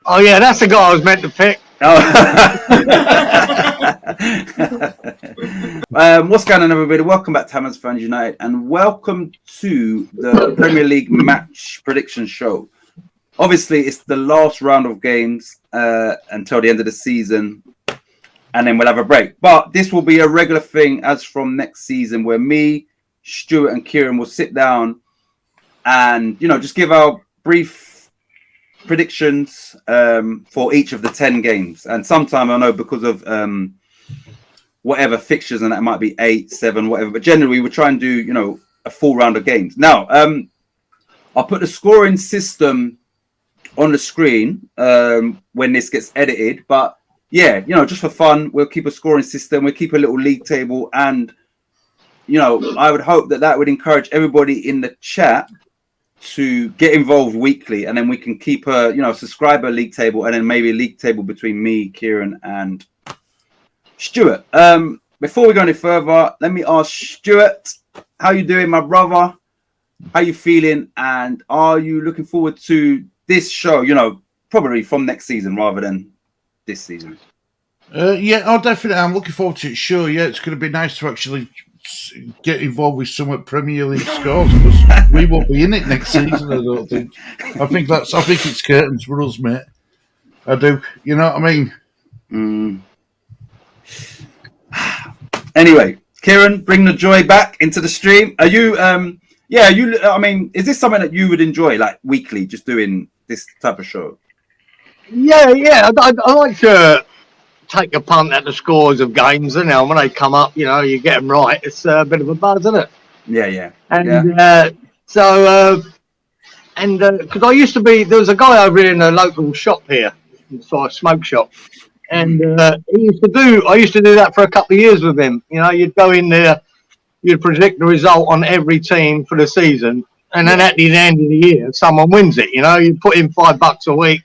Oh yeah, that's the guy I was meant to pick. What's going on, everybody? Welcome back to Hammers Fans United, and welcome to the Premier League match prediction show. Obviously, it's the last round of games until the end of the season, and then we'll have a break. But this will be a regular thing as from next season, where me, Stuart, and Kieran will sit down and just give our brief predictions for each of the 10 games. And sometime I know because of whatever fixtures, and that might be 8, 7, whatever, but generally we try and do a full round of games. Now I'll put the scoring system on the screen when this gets edited, but yeah, just for fun, we'll keep a scoring system, we'll keep a little league table, and I would hope that would encourage everybody in the chat to get involved weekly, and then we can keep a subscriber league table, and then maybe a league table between me, Kieran, and Stuart. Before we go any further, let me ask Stuart, how you doing, my brother? How you feeling, and are you looking forward to this show? Probably from next season rather than this season. Yeah, definitely. I'm looking forward to it. Sure, yeah, it's going to be nice to actually get involved with some Premier League scores, because we won't be in it next season. I don't think. I think it's curtains for us, mate. I do. You know what I mean? Anyway, Kieran, bring the joy back into the stream. Are you? Is this something that you would enjoy, like weekly, just doing this type of show? Yeah. I like to take a punt at the scores of games, and when they come up, you get them right. It's a bit of a buzz, isn't it? Yeah. And because I used to be, there was a guy over here in a local shop here, sort of smoke shop, and I used to do that for a couple of years with him. You'd go in there, you'd predict the result on every team for the season, and then at the end of the year, someone wins it. You put in $5 a week,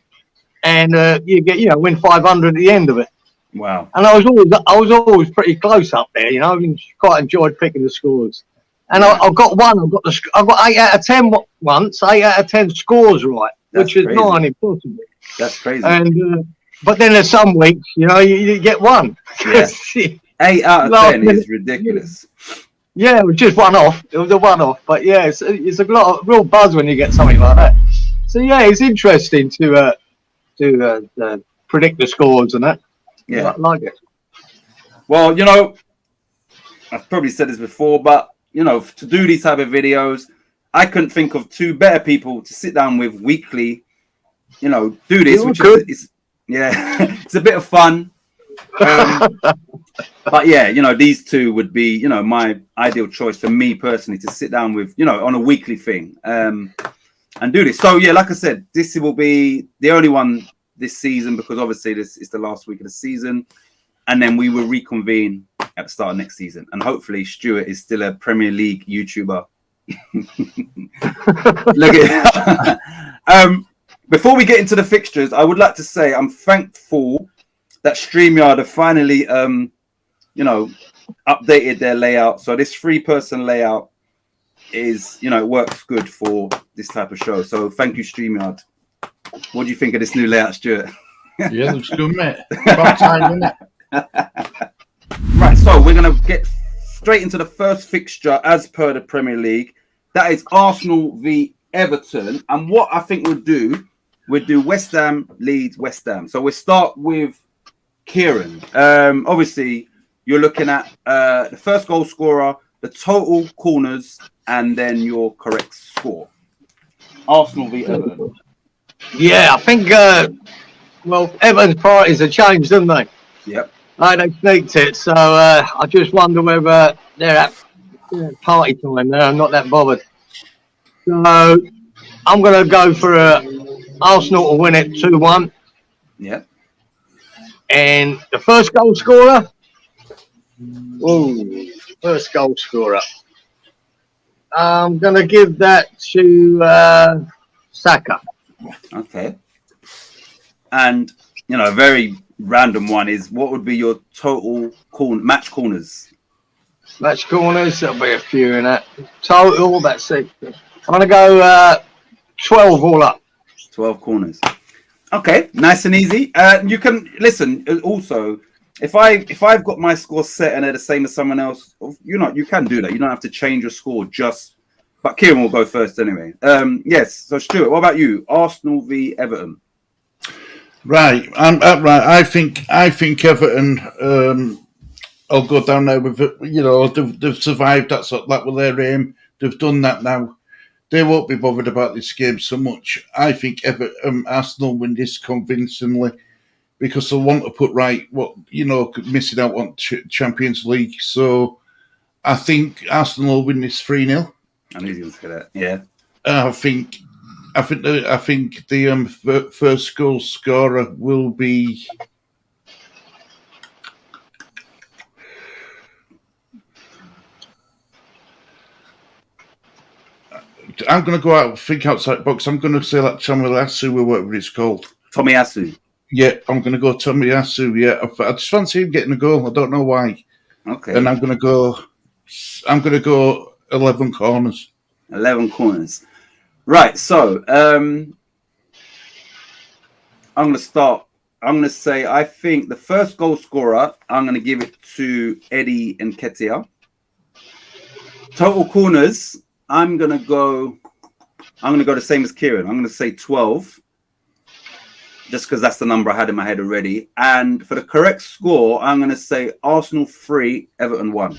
and you get win 500 at the end of it. Wow! And I was always pretty close up there. I quite enjoyed picking the scores. And I got one. I got 8 out of 10 once. 8 out of 10 scores right, which is not impossible. That's crazy. And but then there's some weeks, you get one. Yeah. 8 out of 10 is ridiculous. Yeah, it was just one off. It was a one-off, but yeah, it's a lot of real buzz when you get something like that. So yeah, it's interesting to predict the scores and that. Yeah, I like it. Well, I've probably said this before, but to do these type of videos, I couldn't think of two better people to sit down with weekly. Do this, which is it's a bit of fun. But yeah, these two would be my ideal choice for me personally to sit down with on a weekly thing and do this. So yeah, like I said, this will be the only one this season, because obviously this is the last week of the season, and then we will reconvene at the start of next season, and hopefully Stuart is still a Premier League YouTuber. Look at before we get into the fixtures, I would like to say I'm thankful that StreamYard have finally updated their layout. So this 3-person layout is it works good for this type of show. So thank you, StreamYard. What do you think of this new layout, Stuart? Yeah, looks good, mate. About time, isn't it? Right, so we're going to get straight into the first fixture as per the Premier League. That is Arsenal v Everton. And what I think we'll do West Ham, Leeds, West Ham. So we'll start with Kieran. Obviously, you're looking at the first goal scorer, the total corners, and then your correct score. Arsenal v Everton. Yeah, I think, Everton's priorities have changed, haven't they? Yep. They sneaked it, so I just wonder whether they're at party time now. I'm not that bothered. So I'm going to go for Arsenal to win it 2-1. Yep. And the first goal scorer? First goal scorer. I'm going to give that to Saka. Okay. And, a very random one is, what would be your total match corners? Match corners, there'll be a few in that. Total, that's it. I'm going to go 12 all up. 12 corners. Okay, nice and easy. You can listen. Also, if I've got my score set and they're the same as someone else, you can do that. You don't have to change your score just. But Kieran will go first anyway. Yes. So Stuart, what about you? Arsenal v Everton. Right, right. I think Everton. I'll go down there with they've survived. That was their aim. They've done that now. They won't be bothered about this game so much. I think Arsenal win this convincingly because they'll want to put right missing out on Champions League. So I think Arsenal will win this 3-0. I'm easy to say that. Yeah. I think the first goal scorer will be. I'm going to go out, think outside the box. I'm going to say like Tomiyasu or whatever it's called. Tomiyasu. Yeah, I'm going to go Tomiyasu. Yeah, I just fancy him getting a goal. I don't know why. Okay. And I'm going to go 11 corners. 11 corners. Right. So I'm going to start. I'm going to say I think the first goal scorer. I'm going to give it to Eddie Nketiah. Total corners. I'm gonna go the same as Kieran. I'm gonna say 12, just because that's the number I had in my head already. And for the correct score, I'm gonna say Arsenal 3, Everton 1.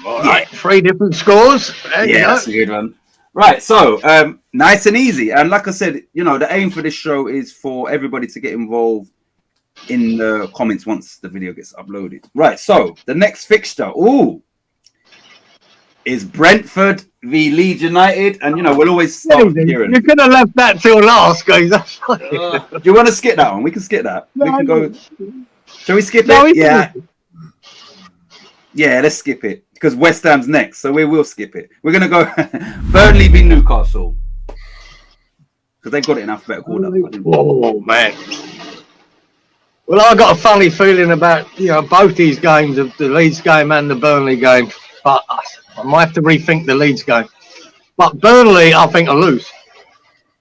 All right, 3 different scores. Yeah, that's a good one. Right, so nice and easy. And like I said, the aim for this show is for everybody to get involved in the comments once the video gets uploaded. Right, so the next fixture. Is Brentford v Leeds United, and we'll always start with Kieran. You could have left that till last, guys. That's fine. Do you want to skip that one? We can skip that. No, we can go. Shall we skip No, it? Yeah. Yeah, let's skip it because West Ham's next, so we will skip it. We're gonna go Burnley v Newcastle because they've got it in alphabetical order. Oh man. Well, I got a funny feeling about both these games, of the Leeds game and the Burnley game, but I might have to rethink the Leeds game. But Burnley, I think, will lose.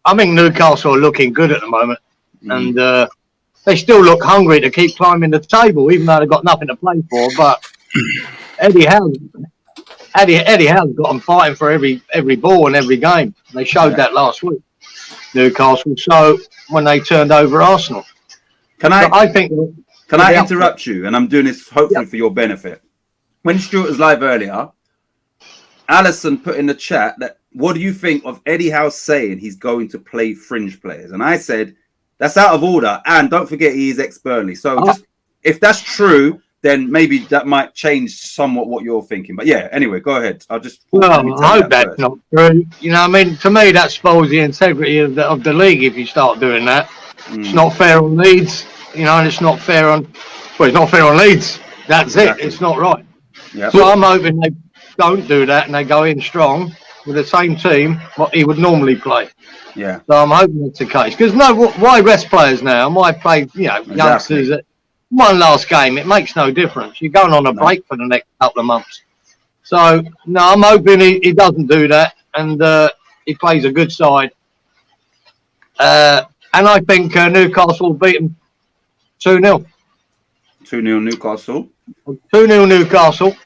I think Newcastle are looking good at the moment. And they still look hungry to keep climbing the table, even though they've got nothing to play for. But Eddie Howe's got them fighting for every ball and every game. They showed that last week, Newcastle. So when they turned over Arsenal. Can I interrupt you? And I'm doing this hopefully for your benefit. When Stuart was live earlier, Alison put in the chat that what do you think of Eddie Howe saying he's going to play fringe players? And I said that's out of order. And don't forget he is ex-Burnley. So just if that's true, then maybe that might change somewhat what you're thinking. But yeah, anyway, go ahead. I hope that's not true. To me that spoils the integrity of the league if you start doing that. It's not fair on Leeds, and it's not fair on Leeds. That's it. It's not right. Yep. So I'm hoping they don't do that and they go in strong with the same team what he would normally play. Yeah. So I'm hoping that's the case. Because why rest players now? Why play youngsters at one last game? It makes no difference. You're going on a break for the next couple of months. So no, I'm hoping he doesn't do that and he plays a good side. And I think Newcastle will beat them 2-0. 2-0 Newcastle. 2-0 Newcastle.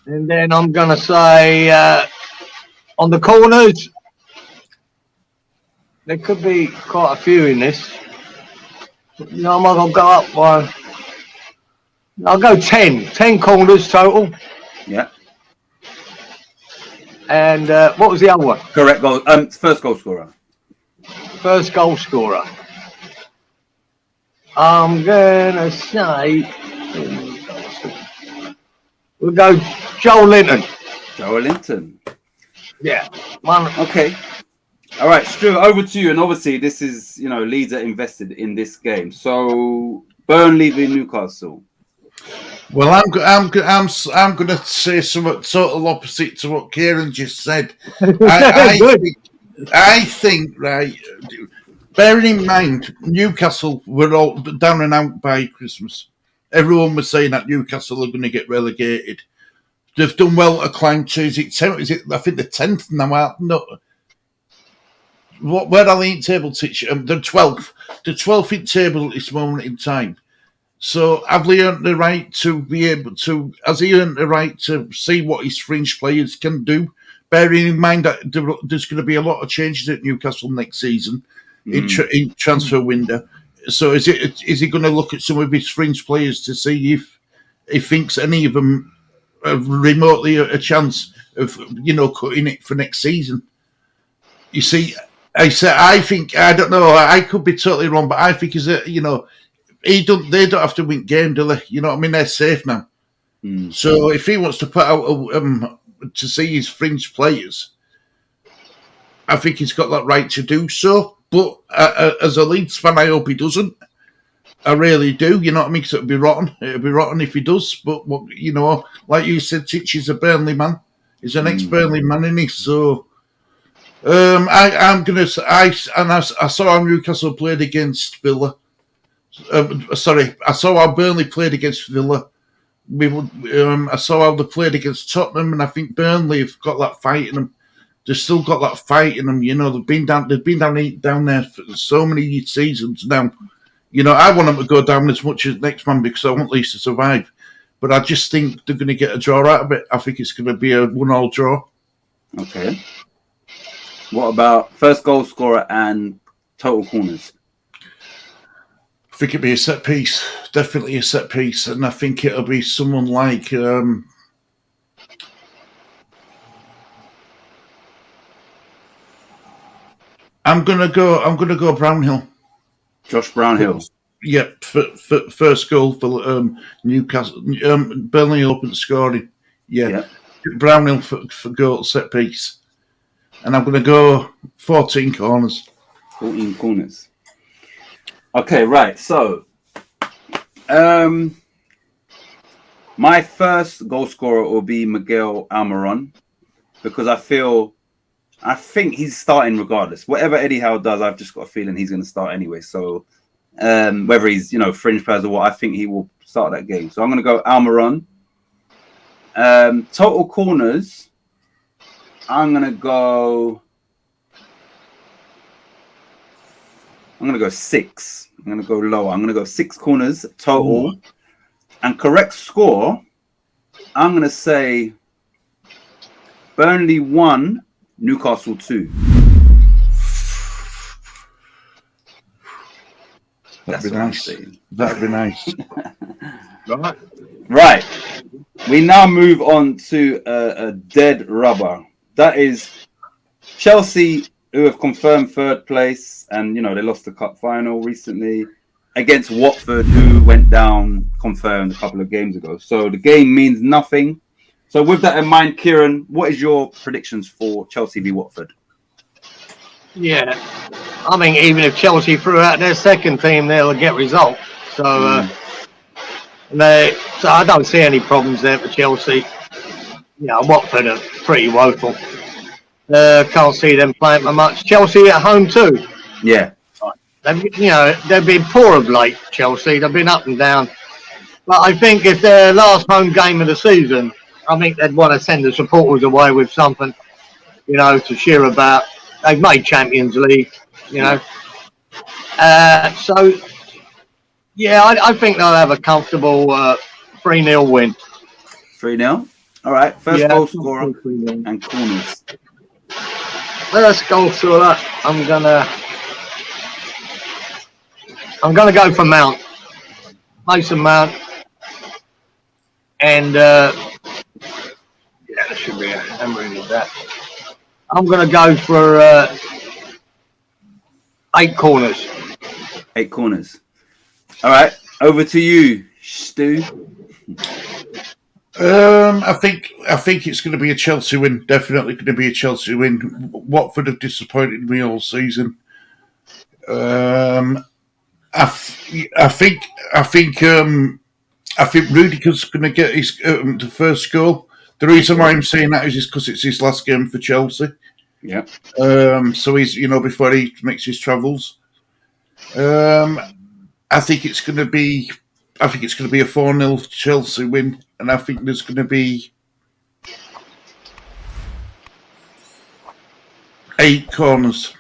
And then I'm going to say on the corners, there could be quite a few in this. I might as well go up by... I'll go 10. 10 corners total. Yeah. And what was the other one? Correct goal. First goal scorer. First goal scorer. I'm going to say... We'll go Joel Linton. Joel Linton. Yeah. Okay. All right, Stuart, over to you. And obviously, this is, Leeds are invested in this game. So, Burnley v Newcastle. Well, I'm going to say something total opposite to what Kieran just said. I think, right, bearing in mind, Newcastle were all down and out by Christmas. Everyone was saying that Newcastle are going to get relegated. They've done well to climb to, I think the 10th now. where are they in table? The 12th in table at this moment in time. So have they earned the right to be able to? Has he earned the right to see what his fringe players can do? Bearing in mind that there's going to be a lot of changes at Newcastle next season in transfer window. So is he going to look at some of his fringe players to see if he thinks any of them have remotely a chance of cutting it for next season? You see, I think I don't know. I could be totally wrong, but I think they don't have to win game, do they? You know what I mean? They're safe now. So if he wants to put out to see his fringe players, I think he's got that right to do so. But as a Leeds fan, I hope he doesn't. I really do. You know what I mean? Because it'd be rotten. It'd be rotten if he does. But like you said, Titch is a Burnley man. He's an ex-Burnley man, isn't he? So I saw how Newcastle played against Villa. I saw how Burnley played against Villa. I saw how they played against Tottenham, and I think Burnley have got that fight in them. They've still got that fight in them. They've been down there for so many seasons now. I want them to go down as much as next man because I want Leeds to survive. But I just think they're going to get a draw out of it. I think it's going to be a 1-1 draw. Okay. What about first goal scorer and total corners? I think it'd be a set piece, definitely a set piece, and I think it'll be someone like I'm gonna go Brownhill. Josh Brownhill. Yep, for first goal for Newcastle. Burnley open scoring. Yeah, yep. Brownhill for goal set piece, and I'm gonna go 14 corners. 14 corners. Okay, right. So, my first goal scorer will be Miguel Almiron because I think he's starting regardless. Whatever Eddie Howe does, I've just got a feeling he's going to start anyway. So, whether he's fringe players or what, I think he will start that game. So I'm going to go Almiron. Total corners, I'm going to go 6. I'm going to go lower. I'm going to go 6 corners total. Ooh. And correct score, I'm going to say Burnley 1, Newcastle 2. That'd be nice. That'd be nice. Right. We now move on to a dead rubber. That is Chelsea, who have confirmed third place, and they lost the cup final recently against Watford, who went down confirmed a couple of games ago. So the game means nothing. So with that in mind, Kieran, what is your predictions for Chelsea v Watford? Yeah, I mean, even if Chelsea threw out their second team, they'll get results. So, so I don't see any problems there for Chelsea. Watford are pretty woeful. Can't see them playing for much. Chelsea at home too. Yeah. They've been poor of late, Chelsea. They've been up and down. But I think if their last home game of the season, I think they'd want to send the supporters away with something, to cheer about. They've made Champions League, So, I think they'll have a comfortable 3-0 win. 3-0? All right. First goal scorer and corners. First goal scorer, I'm gonna go for Mount, Mason Mount, and there should be a hammering of that. I'm gonna go for 8 corners. 8 corners. All right, over to you, Stu. I think it's going to be a Chelsea win. Definitely going to be a Chelsea win. Watford have disappointed me all season. I think Rudiger's going to get his the first goal. The reason why I'm saying that is because it's his last game for Chelsea. Yeah. So he's before he makes his travels. I think it's going to be a 4-0 Chelsea win, and I think there's going to be 8 corners.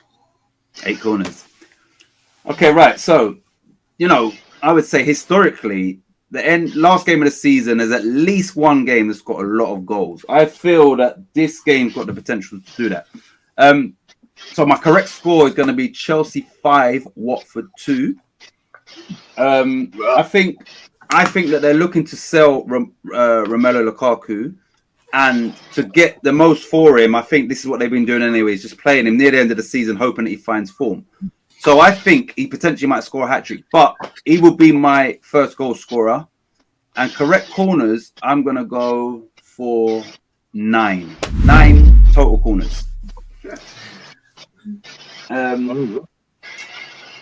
8 corners. Okay, right. So, I would say historically, the last game of the season is at least one game that's got a lot of goals. I feel that this game's got the potential to do that. So my correct score is going to be Chelsea 5, Watford 2. I think that they're looking to sell Romelu Lukaku, and to get the most for him. I think this is what they've been doing anyways, just playing him near the end of the season, hoping that he finds form. So I think he potentially might score a hat-trick, but he will be my first goal scorer. And correct corners, I'm going to go for 9. 9 total corners.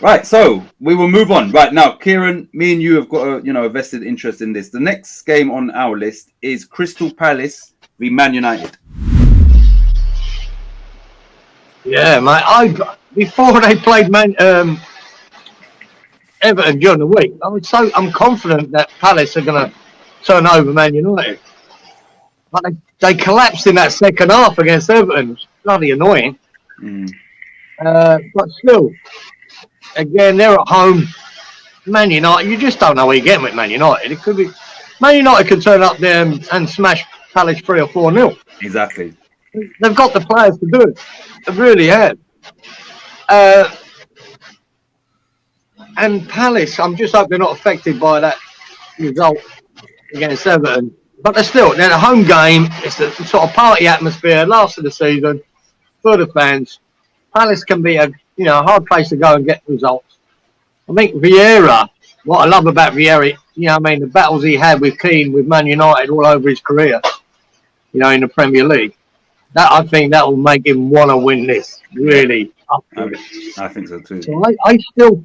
Right, so we will move on. Right now, Kieran, me and you have got a vested interest in this. The next game on our list is Crystal Palace v Man United. Yeah, mate. Before they played Everton during the week, I'm confident that Palace are going to turn over Man United. But they collapsed in that second half against Everton. It's bloody annoying. But still, again, they're at home. Man United, you just don't know where you're getting with Man United. It could be Man United could turn up there and smash Palace 3 or 4-0. Exactly. They've got the players to do it. They really have. And Palace, I'm just hoping they're not affected by that result against Everton. But they're a home game. It's the sort of party atmosphere, last of the season, for the fans. Palace can be a hard place to go and get results. I think Vieira, what I love about Vieira, the battles he had with Keane, with Man United all over his career, in the Premier League. I think that will make him want to win this, really. I think so too. So I still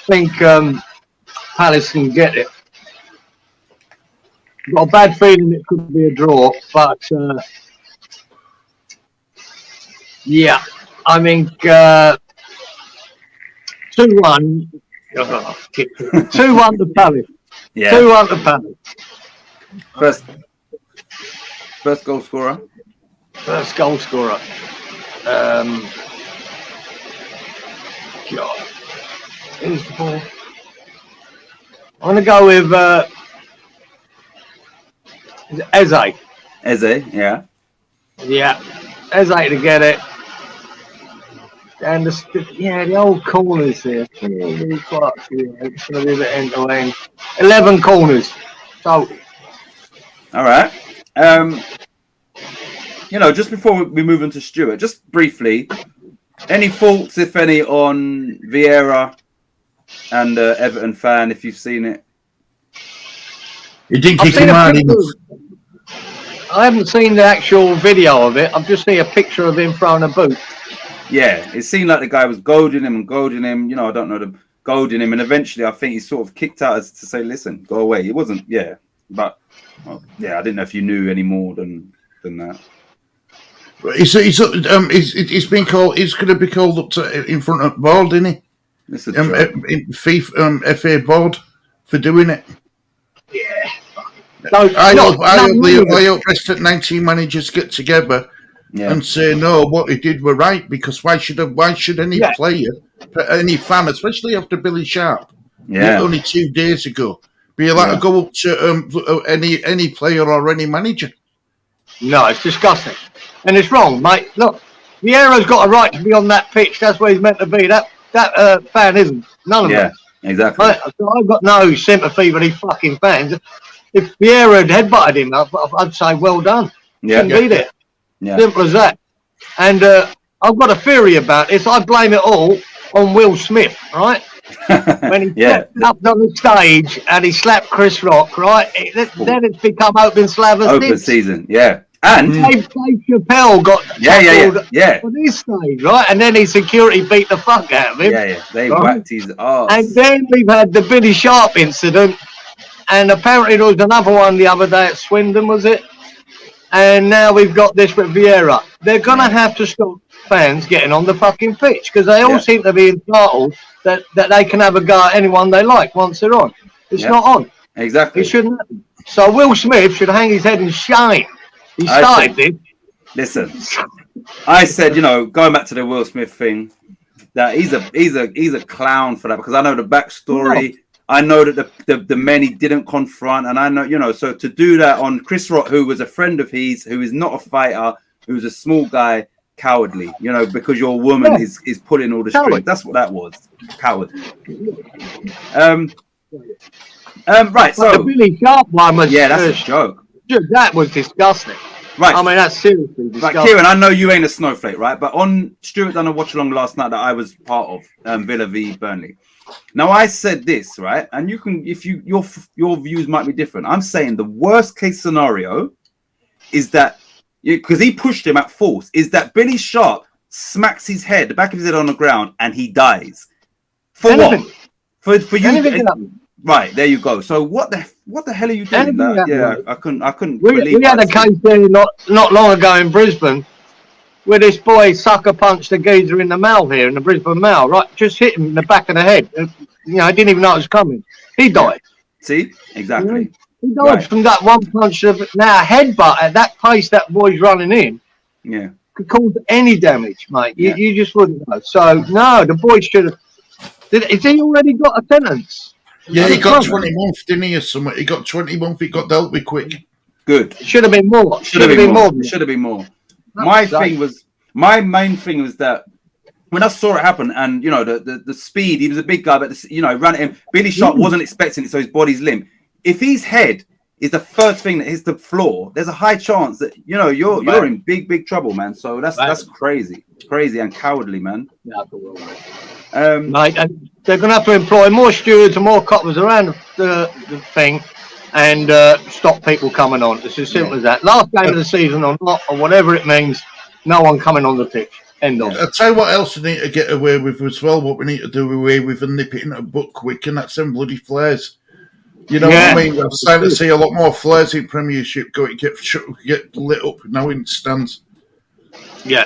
think Palace can get it. Got a bad feeling it could be a draw, but yeah, I think 2-1. 2-1 to Palace. Yeah. 2-1 to Palace. First goal scorer. First goal scorer. God. Who's the ball? I'm going to go with Eze. Eze, yeah. Yeah. Eze to get it. And the old corners here. It's going to be a bit end-to-end. 11 corners. So. All right. Just before we move on to Stuart, just briefly, any thoughts, if any, on Vieira and Everton fan, if you've seen it? You didn't kick him out. I haven't seen the actual video of it. I've just seen a picture of him throwing a boot. Yeah, it seemed like the guy was goading him. I don't know, goading him. And eventually, I think he sort of kicked out as to say, listen, go away. It wasn't, But, I didn't know if you knew any more than that. It's been called. It's going to be called up to in front of board, isn't it? FIFA, FA board for doing it. Yeah. I hope the rest of 19 managers get together and say no, what he did were right, because why should any player, any fan, especially after Billy Sharp, only 2 days ago, be allowed to go up to any player or any manager? No, it's disgusting. And it's wrong, mate. Look, Vieira's got a right to be on that pitch. That's where he's meant to be. That fan isn't. None of them. Yeah, exactly. I've got no sympathy for these fucking fans. If Vieira had headbutted him, I'd say well done. Shouldn't be there. Yeah. Simple as that. And I've got a theory about this. I blame it all on Will Smith, right? When he up on the stage and he slapped Chris Rock, right? Then it's become open season, yeah. And Dave Chappelle got on his stage, right? And then his security beat the fuck out of him. Yeah. They whacked his ass. And then we've had the Billy Sharp incident, and apparently there was another one the other day at Swindon, was it? And now we've got this with Vieira. They're gonna have to stop fans getting on the fucking pitch, because they all seem to be entitled that they can have a go at anyone they like once they're on. It's not on. Exactly. It shouldn't happen. So Will Smith should hang his head in shame. He started this. Listen, I said, going back to the Will Smith thing, that he's a clown for that, because I know the backstory. I know that the men he didn't confront, and I know, so to do that on Chris Rock, who was a friend of his, who is not a fighter, who's a small guy, cowardly, because your woman is pulling all the strings. That's what that was, cowardly. Right, so the Billy Sharp one was that's a joke. That was disgusting. Right, I mean, that's seriously disgusting. Right, Kieran, I know you ain't a snowflake, right? But on Stuart done a watch along last night that I was part of, Villa v Burnley. Now I said this, right, and you can, if your views might be different. I'm saying the worst case scenario is that, because he pushed him at force, is that Billy Sharp smacks his head, the back of his head on the ground, and he dies. For Anything. what? For you? Anything. Right, there you go. So what the hell are you doing? I couldn't believe. We had a case there not long ago in Brisbane, where this boy sucker punched a geezer in the mouth here in the Brisbane Mail, right? Just hit him in the back of the head. I didn't even know it was coming. He died. See, exactly. He died from that one punch. Now a headbutt at that pace that boy's running in, could cause any damage, mate. You just wouldn't know. So no, the boy should have. Has he already got a sentence? Yeah, he got 20 months, didn't he, or something? He got 20 months, it got dealt with quick. Good. Should have been more. Should have been more. Should have been more. My main thing was that when I saw it happen, and the speed, he was a big guy, but ran at him. Billy Sharp wasn't expecting it, so his body's limp. If his head is the first thing that hits the floor, there's a high chance that you're in big trouble, man. So that's crazy and cowardly, man. Mate, and they're going to have to employ more stewards and more coppers around the thing, and stop people coming on. It's as simple as that. Last game of the season or not, or whatever it means, no one coming on the pitch. End of. I'll tell you what else we need to get away with as well. What we need to do away with and nip it in a butt quick, and that's them bloody flares. You know what I mean? We're starting to see a lot more flares in Premiership get lit up now in stands. Yeah.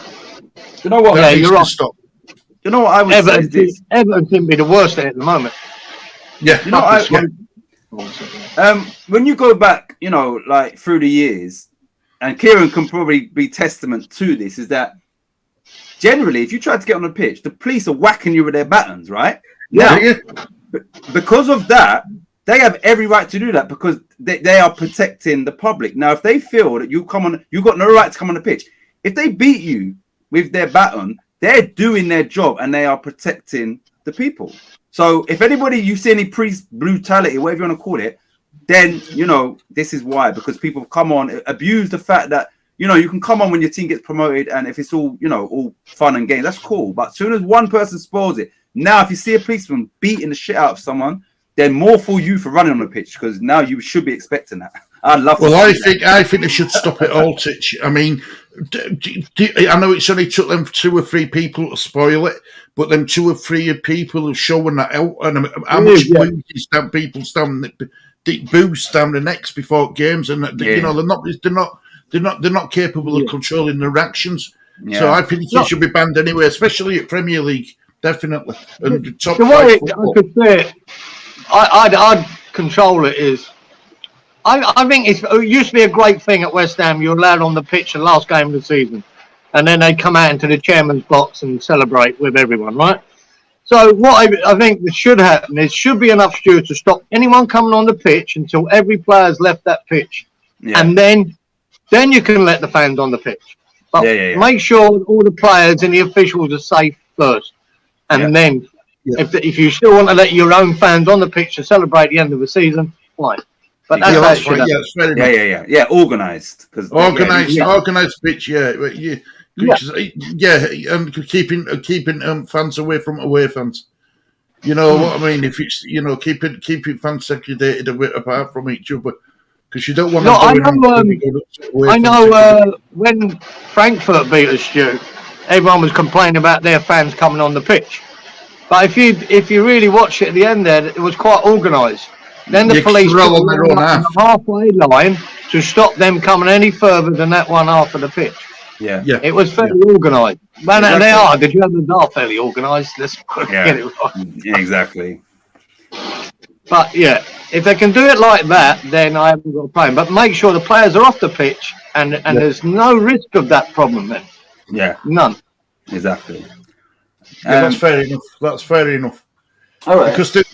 You know what? Yeah, you're right. Stop. You know what I would say is this. Everton seem to be the worst at the moment. Yeah. You know, when you go back, like through the years, and Kieran can probably be testament to this, is that generally, if you try to get on the pitch, the police are whacking you with their batons, right? Now, because of that, they have every right to do that because they are protecting the public. Now, if they feel that you've got no right to come on the pitch, if they beat you with their baton, they're doing their job and they are protecting the people. So if you see any police brutality, whatever you want to call it, then, this is why. Because people come on, abuse the fact that, you can come on when your team gets promoted and if it's all, all fun and games, that's cool. But as soon as one person spoils it, now if you see a policeman beating the shit out of someone, then more for you for running on the pitch because now you should be expecting that. I'd love to. Well, I think they should stop it all, Titch. I mean, I know it's only took them 2 or 3 people to spoil it, but them 2 or 3 people are showing that out and how much people stand the necks before games, and they're not capable of controlling their actions. Yeah. So I think it should be banned anyway, especially at Premier League, definitely. And top the way I could say it, I'd control it is. I think it used to be a great thing at West Ham. You're allowed on the pitch the last game of the season, and then they come out into the chairman's box and celebrate with everyone, right? So what I think should happen is should be enough stewards to stop anyone coming on the pitch until every player's left that pitch, and then you can let the fans on the pitch. But make sure all the players and the officials are safe first, and then if you still want to let your own fans on the pitch to celebrate the end of the season, fine. But that's how it should happen. Yeah, organised. Organised pitch, and keeping fans away from away fans. You know what I mean? If it's keeping fans segregated apart from each other, because you don't want to. I know when Frankfurt beat us, Stu, everyone was complaining about their fans coming on the pitch. But if you really watch it at the end there, it was quite organised. Then the police put on the halfway line to stop them coming any further than that one half of the pitch. Yeah. It was fairly organised. Man, they are. The Germans are fairly organised. Let's get it right. Yeah, exactly. But if they can do it like that, then I haven't got a problem. But make sure the players are off the pitch and there's no risk of that problem then. Yeah. None. Exactly. Yeah, that's fair enough. That's fair enough. All right. Because the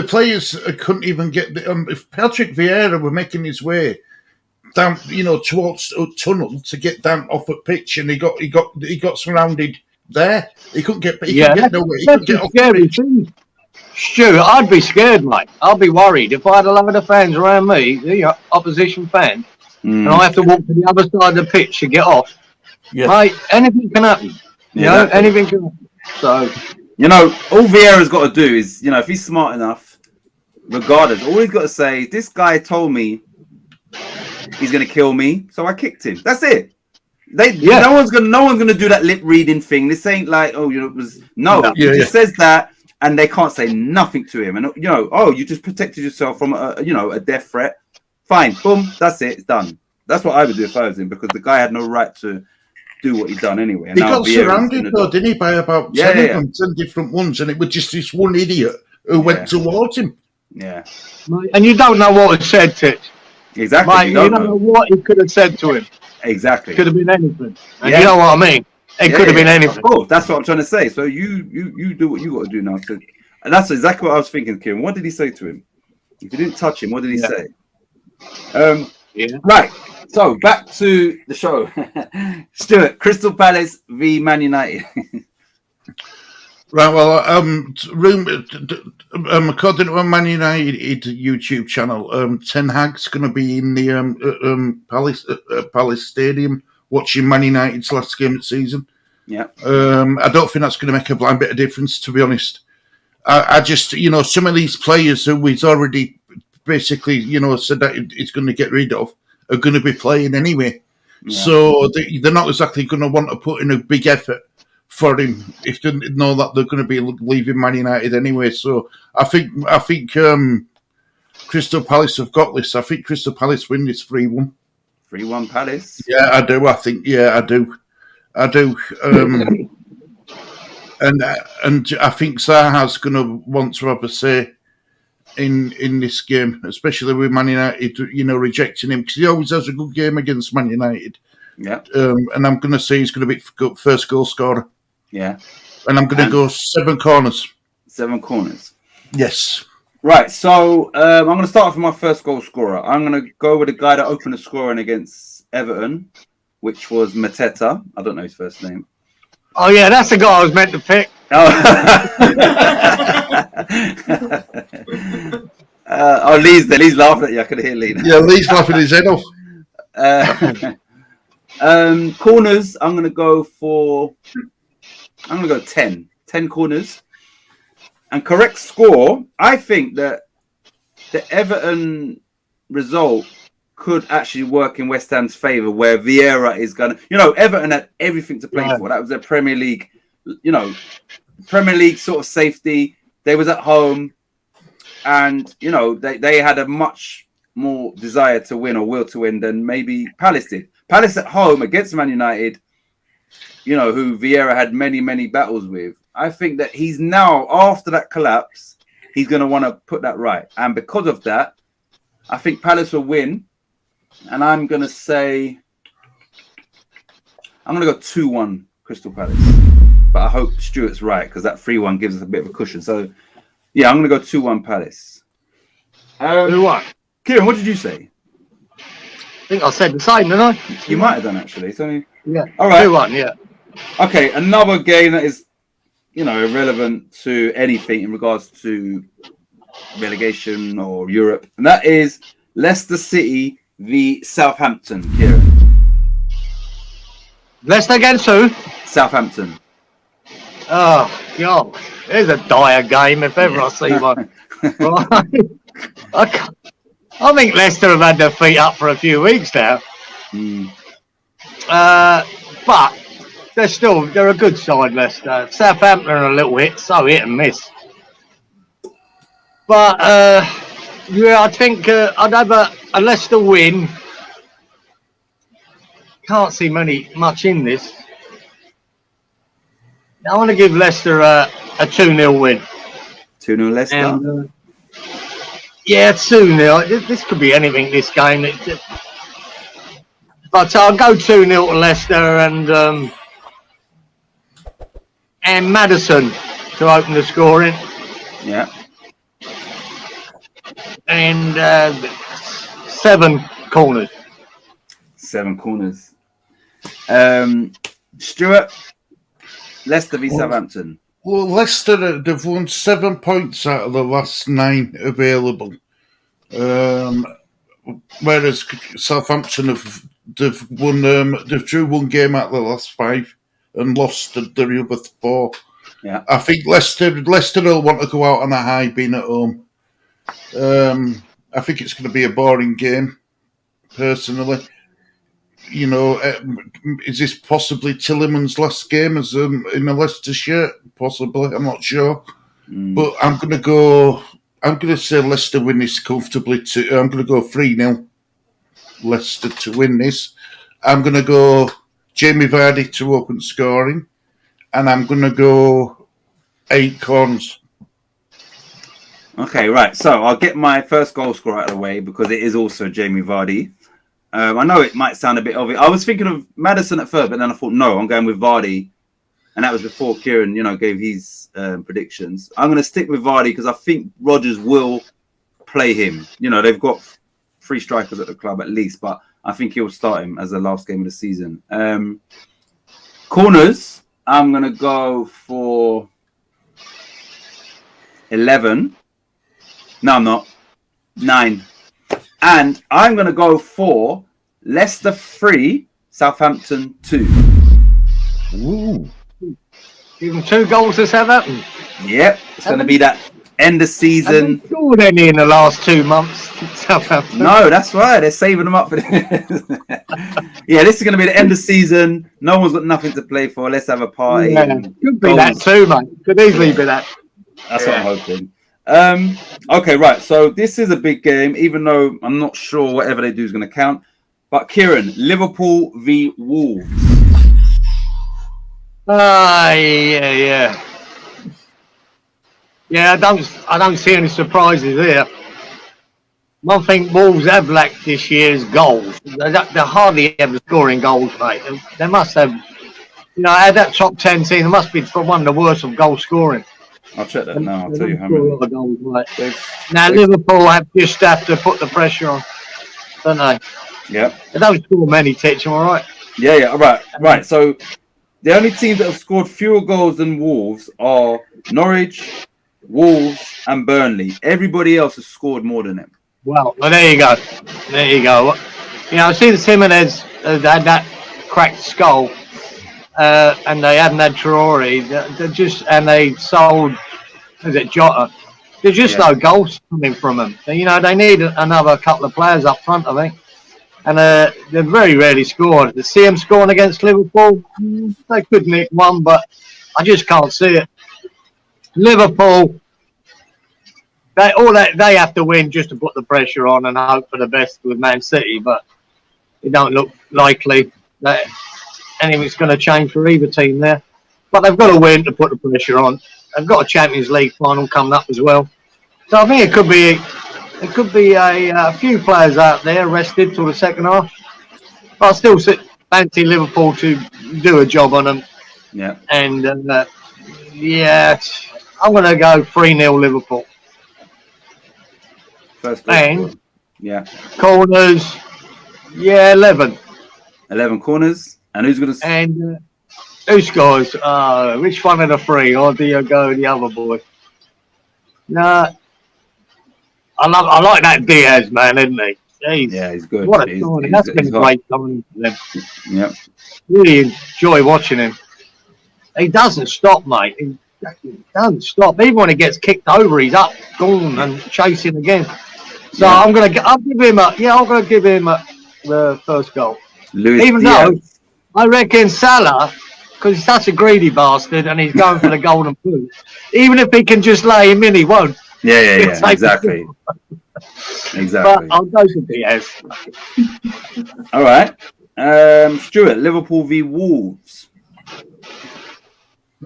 players couldn't even get if Patrick Vieira were making his way down, towards a tunnel to get down off a pitch, and he got surrounded there. He couldn't get. He couldn't get nowhere. He couldn't get off the pitch. Stu, I'd be scared, mate. I'd be worried if I had a load of fans around me, the opposition fan, and I have to walk to the other side of the pitch to get off. Yeah. Mate, anything can happen. Anything can happen. So, all Vieira's got to do is, if he's smart enough, regardless, all he's got to say, this guy told me he's going to kill me, so I kicked him. That's it. No one's gonna do that lip reading thing. This ain't like, it was he just says that, and they can't say nothing to him. And you just protected yourself from a death threat. Fine, boom, that's it, it's done. That's what I would do if I was him, because the guy had no right to do what he'd done anyway. And he got surrounded though, didn't he, by about 10 different ones, and it was just this one idiot who went towards him. Yeah, and you don't know what was said to it. Exactly. Mate, you don't know what he could have said to him. Exactly. Could have been anything. And you know what I mean? It could have been anything. Oh, that's what I'm trying to say. So you do what you got to do now. And that's exactly what I was thinking, Kieran. What did he say to him? If you didn't touch him, what did he say? Right. So back to the show. Stuart, Crystal Palace v Man United. Right, well, according to a Man United YouTube channel, Ten Hag's going to be in the Palace Stadium watching Man United's last game of the season. Yeah. I don't think that's going to make a blind bit of difference, to be honest. I just, some of these players who he's already basically, said that he's going to get rid of are going to be playing anyway. Yeah. So they're not exactly going to want to put in a big effort for him if they know that they're going to be leaving Man United anyway. So I think Crystal Palace have got this. I think Crystal Palace win this 3-1. 3-1 Palace? Yeah, I do. I do. And I think Zaha's going to want to have a say in this game, especially with Man United, rejecting him, because he always has a good game against Man United. Yeah. And I'm going to say he's going to be first goal scorer. Yeah. And I'm going to go 7 corners. 7 corners. Yes. Right, so I'm going to start off with my first goal scorer. I'm going to go with the guy that opened the scoring against Everton, which was Mateta. I don't know his first name. Oh, yeah, that's the guy I was meant to pick. Lee's there. Lee's laughing at you. I could hear Lee. Yeah, Lee's laughing his head off. Corners, I'm going to go 10. 10 corners. And correct score, I think that the Everton result could actually work in West Ham's favour, where Vieira is going to... Everton had everything to play for. That was their Premier League, Premier League sort of safety. They was at home, and, they had a much more desire to win or will to win than maybe Palace did. Palace at home against Man United, who Vieira had many, many battles with. I think that he's now, after that collapse, he's going to want to put that right. And because of that, I think Palace will win. And I'm going to say, I'm going to go 2-1 Crystal Palace. But I hope Stuart's right, because that 3-1 gives us a bit of a cushion. So, yeah, I'm going to go 2-1 Palace. 2-1. Kieran, what did you say? I think I said the same, didn't I? You might have done, actually. So, yeah. All right. 2-1, yeah. Okay, another game that is, irrelevant to anything in regards to relegation or Europe. And that is Leicester City v Southampton. Kieran. Leicester against who? Southampton. Oh, God. It's a dire game if ever I see one. I think Leicester have had their feet up for a few weeks now. But they're a good side, Leicester. Southampton are a little hit and miss. But, I think I'd have a Leicester win. Can't see much in this. I want to give Leicester a 2-0 win. 2-0 Leicester? And, 2-0. This could be anything, this game. But I'll go 2-0 to Leicester, and and Maddison to open the scoring. Yeah. And 7 corners. 7 corners. Stuart, Leicester v Southampton. Well, Leicester, they've won 7 points out of the last 9 available. Whereas Southampton they've won, they've drew 1 game out of the last 5 and lost the other 4. Yeah. I think Leicester will want to go out on a high being at home. I think it's going to be a boring game, personally. You know, is this possibly Tielemans' last game as in a Leicester shirt? Possibly, I'm not sure. But I'm going to say Leicester win this comfortably. I'm going to go 3-0 Leicester to win this. I'm going to go Jamie Vardy to open scoring. And I'm going to go 8 corners. Okay, right. So I'll get my first goal scorer out of the way because it is also Jamie Vardy. I know it might sound a bit obvious. I was thinking of Maddison at first, but then I thought, no, I'm going with Vardy. And that was before Kieran, gave his predictions. I'm going to stick with Vardy because I think Rodgers will play him. They've got 3 strikers at the club at least, but I think he'll start him as the last game of the season. Corners, I'm going to go for 11. No, I'm not. 9. And I'm going to go for Leicester 3, Southampton 2. Ooh. Give them 2 goals to Southampton. Yep, it's going to be that end of season. Haven't scored any in the last 2 months, Southampton. No, that's right. They're saving them up for this. Yeah, this is going to be the end of season. No one's got nothing to play for. Let's have a party. Yeah, could be that too, mate. Could easily be that. That's what I'm hoping. Okay, right. So this is a big game, even though I'm not sure whatever they do is going to count. But Kieran, Liverpool v Wolves. Yeah. Yeah, I don't see any surprises here. One thing Wolves have lacked this year is goals. They're hardly ever scoring goals, mate. They must have, out of that top 10 team, they must be one of the worst of goal scoring. I'll check that now. I'll tell you how many. Goals, now, Liverpool just have to put the pressure on, don't they? Yeah. They don't score many, Titch, all right? Yeah. All right. So the only teams that have scored fewer goals than Wolves are Norwich, Wolves, and Burnley. Everybody else has scored more than them. Well, there you go. I see the Jimenez had that cracked skull, and they hadn't had Traore. And they sold, Jota? There's just no goals coming from them. They need another couple of players up front, I think. And they're very rarely scored. To see them scoring against Liverpool, they could nick one, but I just can't see it. Liverpool, they have to win just to put the pressure on and hope for the best with Man City, but it don't look likely that anything's going to change for either team there. But they've got to win to put the pressure on. They've got a Champions League final coming up as well. So I think it could be a few players out there rested till the second half. But I still fancy Liverpool to do a job on them. Yeah. And I'm going to go 3-0 Liverpool. First and corners, 11. 11 corners. And who's going to... And who scores? Which one of the 3? Or do you go the other boy? Nah. I like that Diaz, man, isn't he? Jeez. Yeah, he's good. What a signing. That's been great coming for them. Yep. Really enjoy watching him. He doesn't stop, mate. He doesn't stop. Even when he gets kicked over, he's up, gone, and chasing again. So I'm going to give him the first goal. Even though I reckon Salah, because he's such a greedy bastard and he's going for the golden boot, even if he can just lay him in, he won't. Yeah, exactly. But I'll go to Diaz. All right. Stuart, Liverpool v Wolves.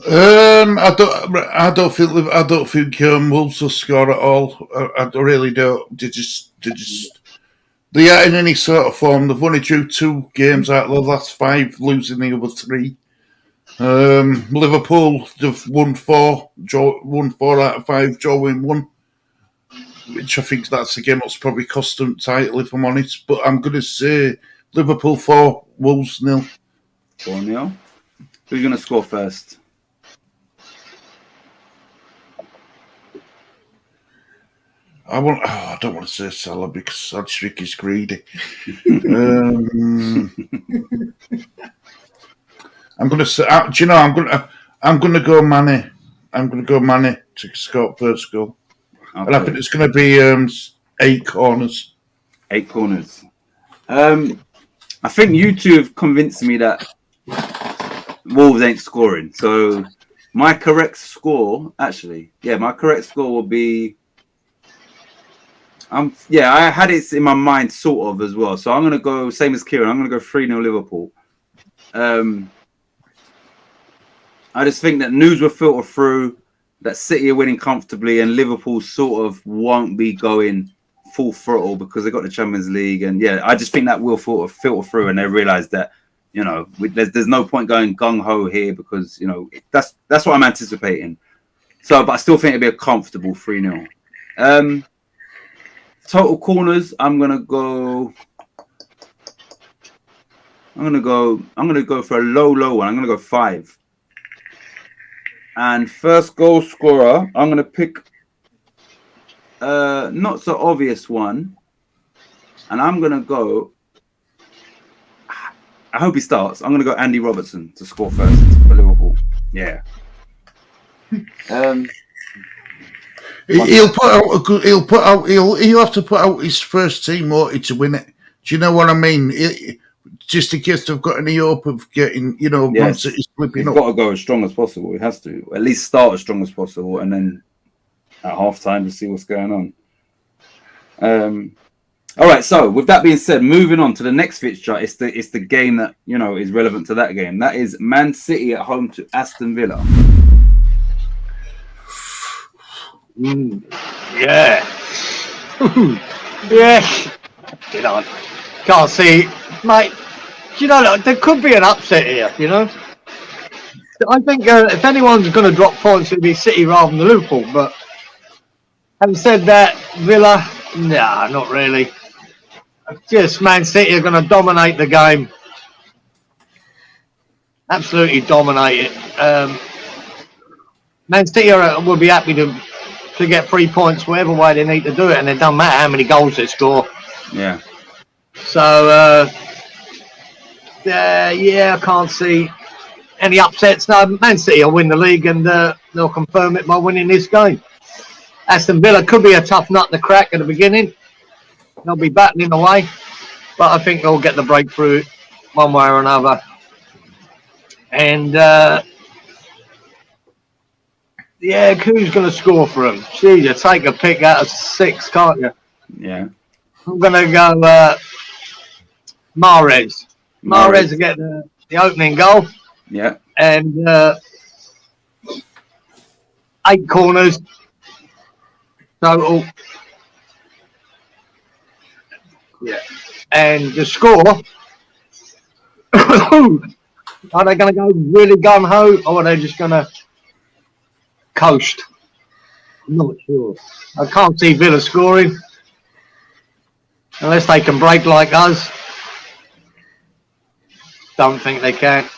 I don't think Wolves will score at all. I really don't. They aren't in any sort of form. They've only drew 2 games out of the last 5, losing the other 3. Liverpool, they've won 4. Joe won 4 out of 5. Joe win 1, which I think that's the game that's probably cost them title, if I'm honest. But I'm going to say Liverpool 4, Wolves 0. 4-0. Who's going to score first? I don't want to say Salah because I just think he's greedy. I'm going to say. Do you know? I'm going to go Mane. I'm going to go Mane to score first goal, and I think it's going to be 8 corners. 8 corners. I think you two have convinced me that Wolves ain't scoring. So my correct score, my correct score will be. I had it in my mind sort of as well. So I'm going to go same as Kieran. I'm going to go 3-0 Liverpool. I just think that news will filter through, that City are winning comfortably, and Liverpool sort of won't be going full throttle because they got the Champions League. And I just think that will filter through, and they realise that there's no point going gung ho here because that's what I'm anticipating. So, but I still think it'll be a comfortable 3-0. Total corners, I'm gonna go for a low one. I'm gonna go 5. And first goal scorer, I'm gonna pick not so obvious one. And I'm gonna go. I hope he starts. I'm gonna go Andy Robertson to score first for Liverpool. Yeah. He'll have to put out his first team to win it. Do you know what I mean? Just in case they've got any hope of getting, Man City slipping up. He's got to go as strong as possible. He has to at least start as strong as possible, and then at half time to see what's going on. All right. So with that being said, moving on to the next fixture, it's the game that is relevant to that game. That is Man City at home to Aston Villa. Yeah. Yes. Can't see, mate. There could be an upset here. I think if anyone's going to drop points, it'd be City rather than Liverpool. But having said that, Villa, nah, not really. Just Man City are going to dominate the game. Absolutely dominate it. Man City will be happy to get 3 points whatever way they need to do it, and it doesn't matter how many goals they score. Yeah. So, I can't see any upsets. No, Man City will win the league, and they'll confirm it by winning this game. Aston Villa could be a tough nut to crack at the beginning. They'll be battling away, but I think they'll get the breakthrough one way or another. And who's going to score for them? Geez, you take a pick out of 6, can't you? Yeah. I'm going to go Mahrez. Mahrez to get the opening goal. Yeah. And 8 corners total. Yeah. And the score, are they going to go really gun-ho, or are they just going to coast? I'm not sure. I can't see Villa scoring unless they can break like us. Don't think they can,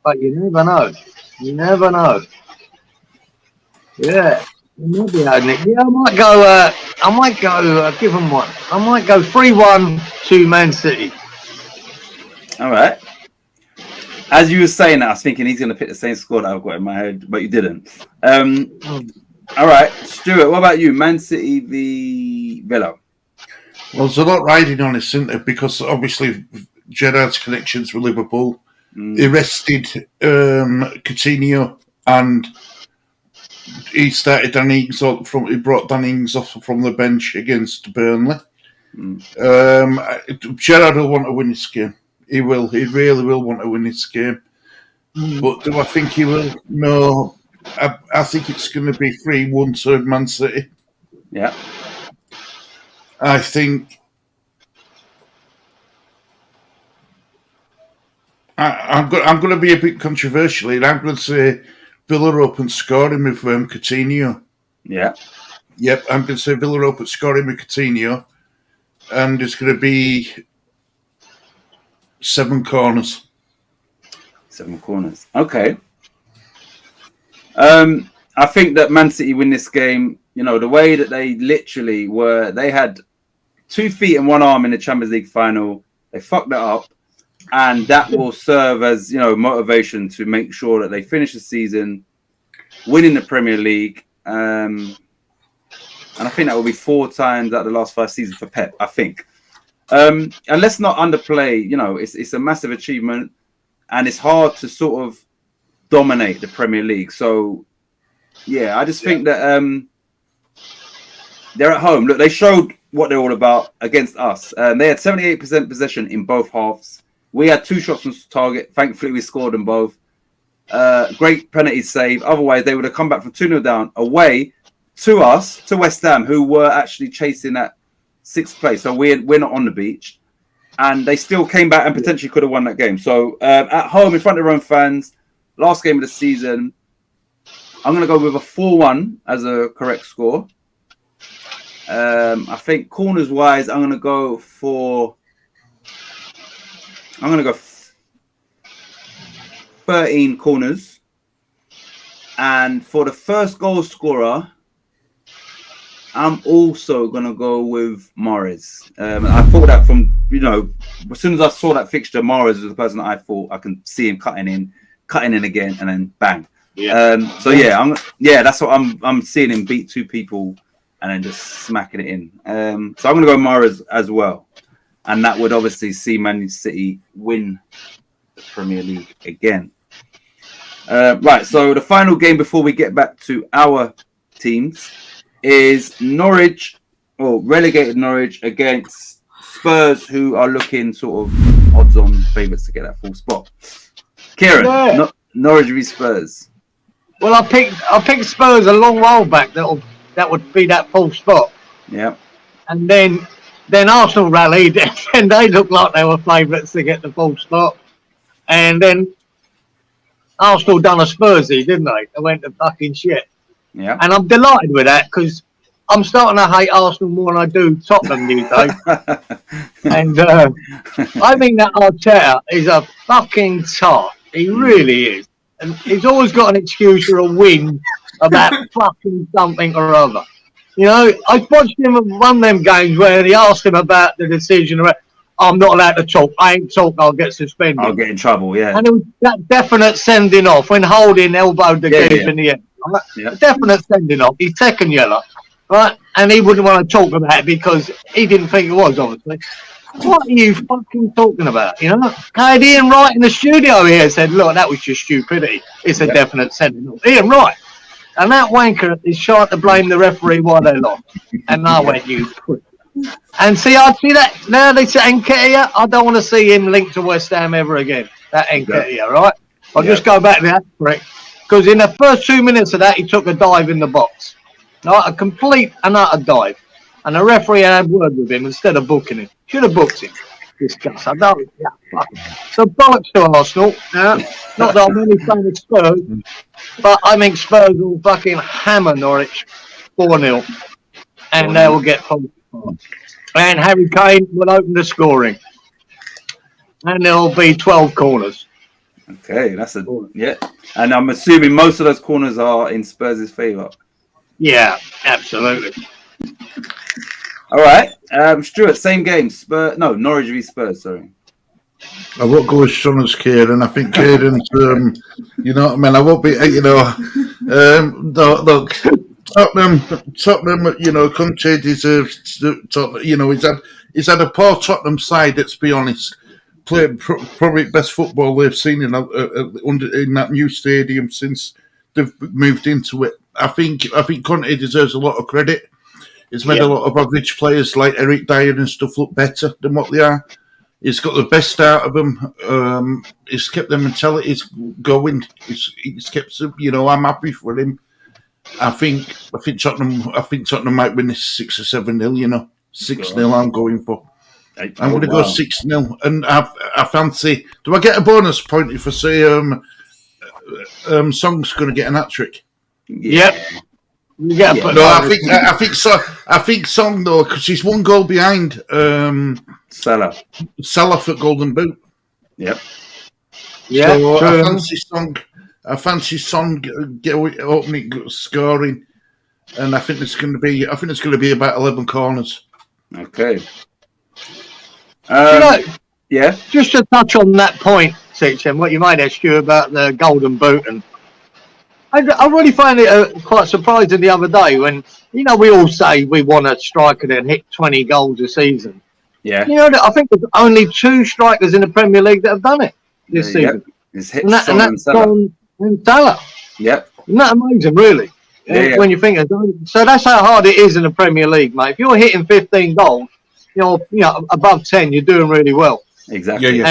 but you never know. You never know. Yeah, maybe I might go. Give them one. I might go 3-1 to Man City. All right. As you were saying that, I was thinking he's going to pick the same score that I've got in my head, but you didn't. All right, Stuart, what about you? Man City v Villa. Well, there's a lot riding on this, isn't there? Because obviously Gerrard's connections with Liverpool. He rested Coutinho, and he started Danny Ings he brought Danny Ings off from the bench against Burnley. Gerrard will want to win this game. He will. He really will want to win this game. But do I think he will? No. I think it's going to be 3-1 to Man City. Yeah. I think I'm going to be a bit controversial here. I'm going to say Villa open scoring with Coutinho. Yeah. Yep, I'm going to say Villa open scoring with Coutinho, and it's going to be 7 corners. 7 corners. Okay. I think that Man City win this game. You know, the way that they literally were, they had 2 feet and 1 arm in the Champions League final. They fucked that up. And that will serve as, motivation to make sure that they finish the season winning the Premier League. And I think that will be 4 times out of the last 5 seasons for Pep, I think. And let's not underplay, it's a massive achievement. And it's hard to sort of dominate the Premier League. So, yeah, I just think that they're at home. Look, they showed what they're all about against us. They had 78% possession in both halves. We had 2 shots on target. Thankfully, we scored them both. Great penalty save. Otherwise, they would have come back from 2-0 down away to us, to West Ham, who were actually chasing that 6th place. So we're not on the beach. And they still came back and potentially could have won that game. So at home, in front of their own fans, last game of the season, I'm going to go with a 4-1 as a correct score. I think corners-wise, I'm going to go 13 corners. And for the first goal scorer, I'm also going to go with Mahrez. I thought that from, as soon as I saw that fixture, Mahrez was the person that I thought I can see him cutting in again, and then bang. Yeah. That's what I'm seeing him beat 2 people and then just smacking it in. So I'm going to go Mahrez as well. And that would obviously see Man City win the Premier League again. Right, so the final game before we get back to our teams is Norwich, or relegated Norwich, against Spurs, who are looking sort of odds-on favourites to get that full spot. Kieran, Norwich v Spurs. Well, I picked Spurs a long while back. That would be that full spot. Yeah. And then Arsenal rallied, and they looked like they were favourites to get the full spot. And then Arsenal done a Spursy, didn't they? They went to fucking shit. Yeah. And I'm delighted with that, because I'm starting to hate Arsenal more than I do Tottenham these days. And I think that Arteta is a fucking tart. He really is. And he's always got an excuse for a win about fucking something or other. I watched him at one of them games where he asked him about the decision. I'm not allowed to talk. I ain't talk. I'll get suspended. I'll get in trouble, yeah. And it was that definite sending off when Holding elbowed the game in the end. Right? Yeah. Definite sending off. He's second yellow, right? And he wouldn't want to talk about it because he didn't think it was, obviously. What are you fucking talking about? I had Ian Wright in the studio here said, look, that was just stupidity. It's a definite sending off. Ian Wright. And that wanker is trying to blame the referee while they lost. And I went, you prick. And I see that now they say Nketiah. I don't want to see him linked to West Ham ever again. That Nketiah, right? I'll just go back to that prick. Because in the first 2 minutes of that, he took a dive in the box. Right? A complete and utter dive. And the referee had a word with him instead of booking him. Should have booked him. Discuss. I don't. Yeah, fuck. So bollocks to Arsenal. Not that I'm any fan of Spurs, but I think Spurs will fucking hammer Norwich 4-0. And they will get full. And Harry Kane will open the scoring. And there'll be 12 corners. Okay, yeah. And I'm assuming most of those corners are in Spurs' favour. Yeah, absolutely. All right, Stuart, same game. Norwich v Spurs. Sorry. I won't go as strong as Kieran. I think Kieran's, I won't be, look, Tottenham, Conte deserves Tottenham. He's had a poor Tottenham side, let's be honest. Played probably best football they've seen in that new stadium since they've moved into it. I think Conte deserves a lot of credit. He's made a lot of average players like Eric Dyer and stuff look better than what they are. He's got the best out of them. He's kept their mentalities going. He's kept them. I'm happy for him. I think Tottenham might win this 6 or 7-0. 6-0. I'm going for. I'm going to go 6-0, and I fancy. Do I get a bonus point if I say Song's going to get an hat trick? Yep. No, I think Song though, because he's one goal behind Salah for Golden Boot. Yep. Yeah. So I fancy Song opening scoring, and I think it's going to be about 11 corners. Okay. Yeah. Just to touch on that point, Sitchin, what you made there, Stu, about the Golden Boot, and I really find it quite surprising the other day when, we all say we want a striker that hit 20 goals a season. Yeah. I think there's only 2 strikers in the Premier League that have done it this season. It's hit and that's Son and Salah. Yep. Isn't that amazing, really? Yeah. When you think of it. So that's how hard it is in the Premier League, mate. If you're hitting 15 goals, above 10, you're doing really well. Exactly.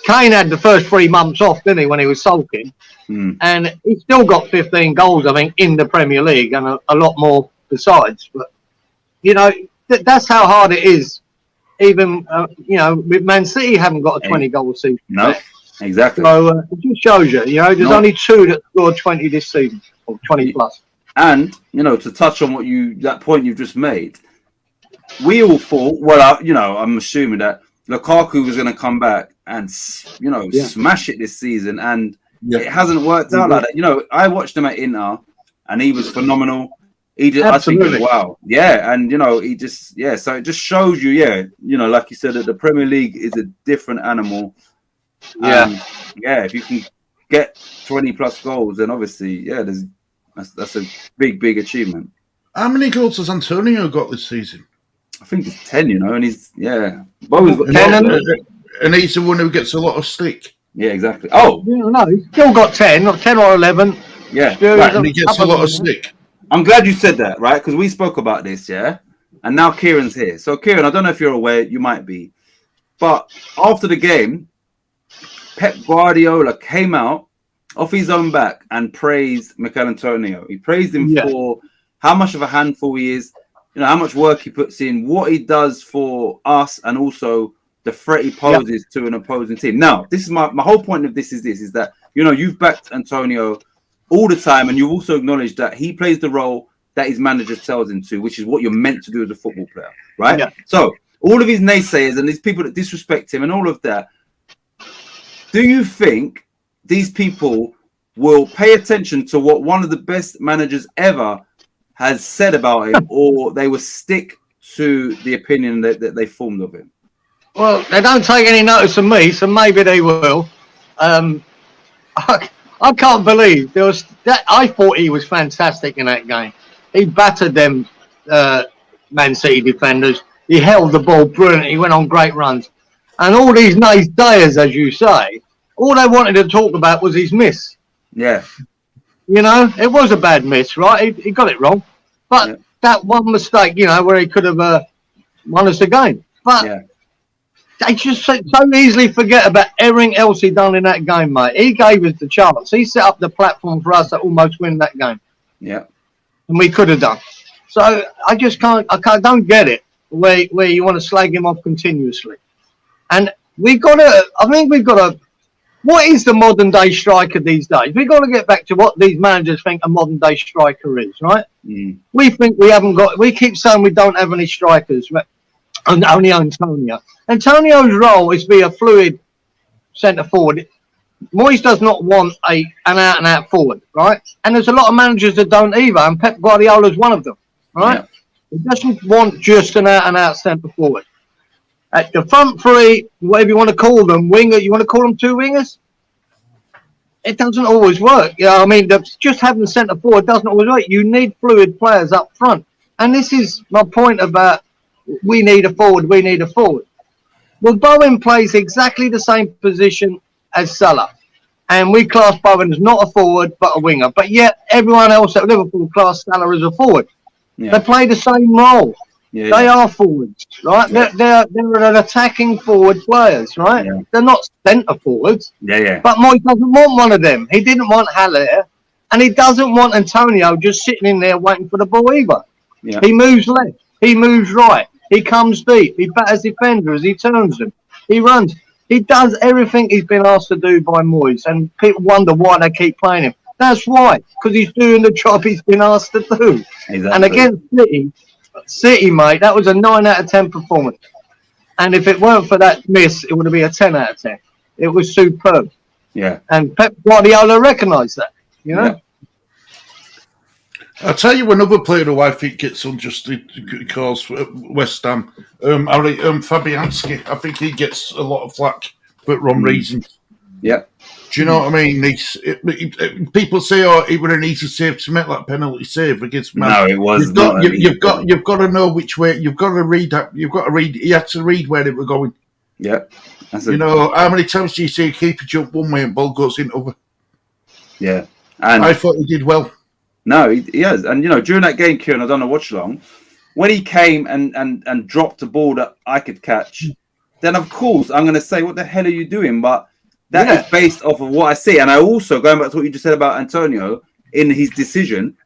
Kane had the first 3 months off, didn't he, when he was sulking? And he still got 15 goals, I think, in the Premier League, and a lot more besides. But, that's how hard it is. Even, with Man City haven't got a 20-goal season. No, exactly. So it just shows you, there's only 2 that scored 20 this season, or 20 plus. And, to touch on that point you've just made, we all thought, I'm assuming that Lukaku was going to come back and, smash it this season. And it hasn't worked out like that. I watched him at Inter and he was phenomenal. I think, wow. Yeah. And, he just, so it just shows you, like you said, that the Premier League is a different animal. Yeah. If you can get 20 plus goals, then obviously, that's a big achievement. How many goals has Antonio got this season? I think it's 10, and he's, Bowen's got 10. And he's the one who gets a lot of stick. Yeah, exactly. Oh! No, he's still got 10, not 10 or 11. Yeah. Right, and he gets a lot of stick. I'm glad you said that, right? Because we spoke about this, yeah? And now Kieran's here. So, Kieran, I don't know if you're aware, you might be. But after the game, Pep Guardiola came out off his own back and praised Mikel Antonio. He praised him for how much of a handful he is, how much work he puts in, what he does for us, and also the threat he poses to an opposing team. Now, this is my whole point of this is that, you've backed Antonio all the time, and you've also acknowledged that he plays the role that his manager tells him to, which is what you're meant to do as a football player, right? Yeah. So, all of his naysayers and these people that disrespect him and all of that, do you think these people will pay attention to what one of the best managers ever has said about him, or they will stick to the opinion that they formed of him? Well, they don't take any notice of me, so maybe they will. I can't believe there was that. I thought he was fantastic in that game. He battered them Man City defenders. He held the ball brilliantly. He went on great runs. And all these naysayers, as you say, all they wanted to talk about was his miss. Yeah. It was a bad miss, right? He got it wrong. But that one mistake, where he could have won us the game. But they just so easily forget about everything else he done in that game, mate. He gave us the chance. He set up the platform for us to almost win that game. Yeah. And we could have done. So I just don't get it where you want to slag him off continuously. And we've got to, what is the modern day striker these days? We've got to get back to what these managers think a modern day striker is, right? We think we keep saying we don't have any strikers, and only Antonio. Antonio's role is to be a fluid centre forward. Moyes does not want an out-and-out forward, right? And there's a lot of managers that don't either, and Pep Guardiola's one of them, right? Yeah. He doesn't want just an out-and-out centre forward. At the front three, whatever you want to call them, winger, you want to call them 2 wingers? It doesn't always work. Just having centre forward doesn't always work. You need fluid players up front. And this is my point about we need a forward. Well, Bowen plays exactly the same position as Salah. And we class Bowen as not a forward, but a winger. But yet, everyone else at Liverpool class Salah as a forward. Yeah. They play the same role. Yeah, they are forwards, right? Yeah. They're an attacking forward players, right? Yeah. They're not centre forwards. Yeah. But Moyes doesn't want one of them. He didn't want Haller, and he doesn't want Antonio just sitting in there waiting for the ball either. Yeah. He moves left. He moves right. He comes deep. He batters defenders. He turns them. He runs. He does everything he's been asked to do by Moyes, and people wonder why they keep playing him. That's why, because he's doing the job he's been asked to do. Exactly. And against City, mate, that was a 9 out of 10 performance. And if it weren't for that miss, it would have been a 10 out of 10. It was superb. Yeah. And Pep Guardiola recognised that, you know? Yeah. I'll tell you another player who I think gets unjustly calls for West Ham. Fabianski. I think he gets a lot of flack for wrong reasons. Yeah. Do you know what I mean? People say, "Oh, it was an easy save to make that penalty save against Man." No, it was You've got to know which way. You've got to read that. You've got to read. He had to read where it was going. Yeah. You know, how many times do you see a keeper jump one way and ball goes in other? Yeah. And I thought he did well. No, he has. And, you know, during that game, Kieran, I don't know watch along, when he came and dropped a ball that I could catch, then, of course, I'm going to say, what the hell are you doing? But that is based off of what I see. And I also, going back to what you just said about Antonio, in his decision,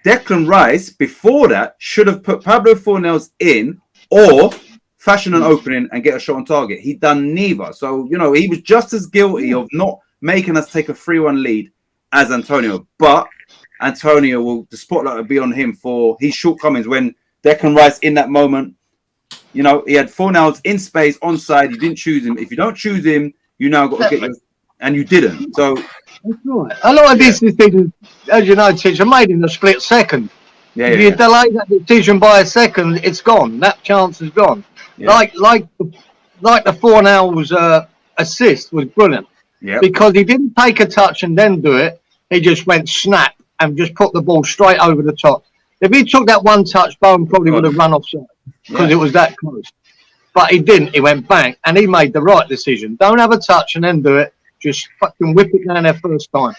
Declan Rice, before that, should have put Pablo Fornells in or fashion an opening and get a shot on target. He'd done neither. So, you know, he was just as guilty of not making us take a 3-1 lead as Antonio. But Antonio the spotlight will be on him for his shortcomings when Declan Rice in that moment, you know, he had Fornells in space, onside, you didn't choose him. If you don't choose him, you now got to get and you didn't. So that's right. A lot of these decisions, as you know, Titch, are made in a split second. If you delay that decision by a second, it's gone. That chance is gone. Yeah. Like the Fornells assist was brilliant. Yeah. Because he didn't take a touch and then do it. He just went snap and just put the ball straight over the top. If he took that one touch, Bowen probably would have run offside because it was that close. But he didn't. He went bang, and he made the right decision. Don't have a touch and then do it. Just fucking whip it down there first time.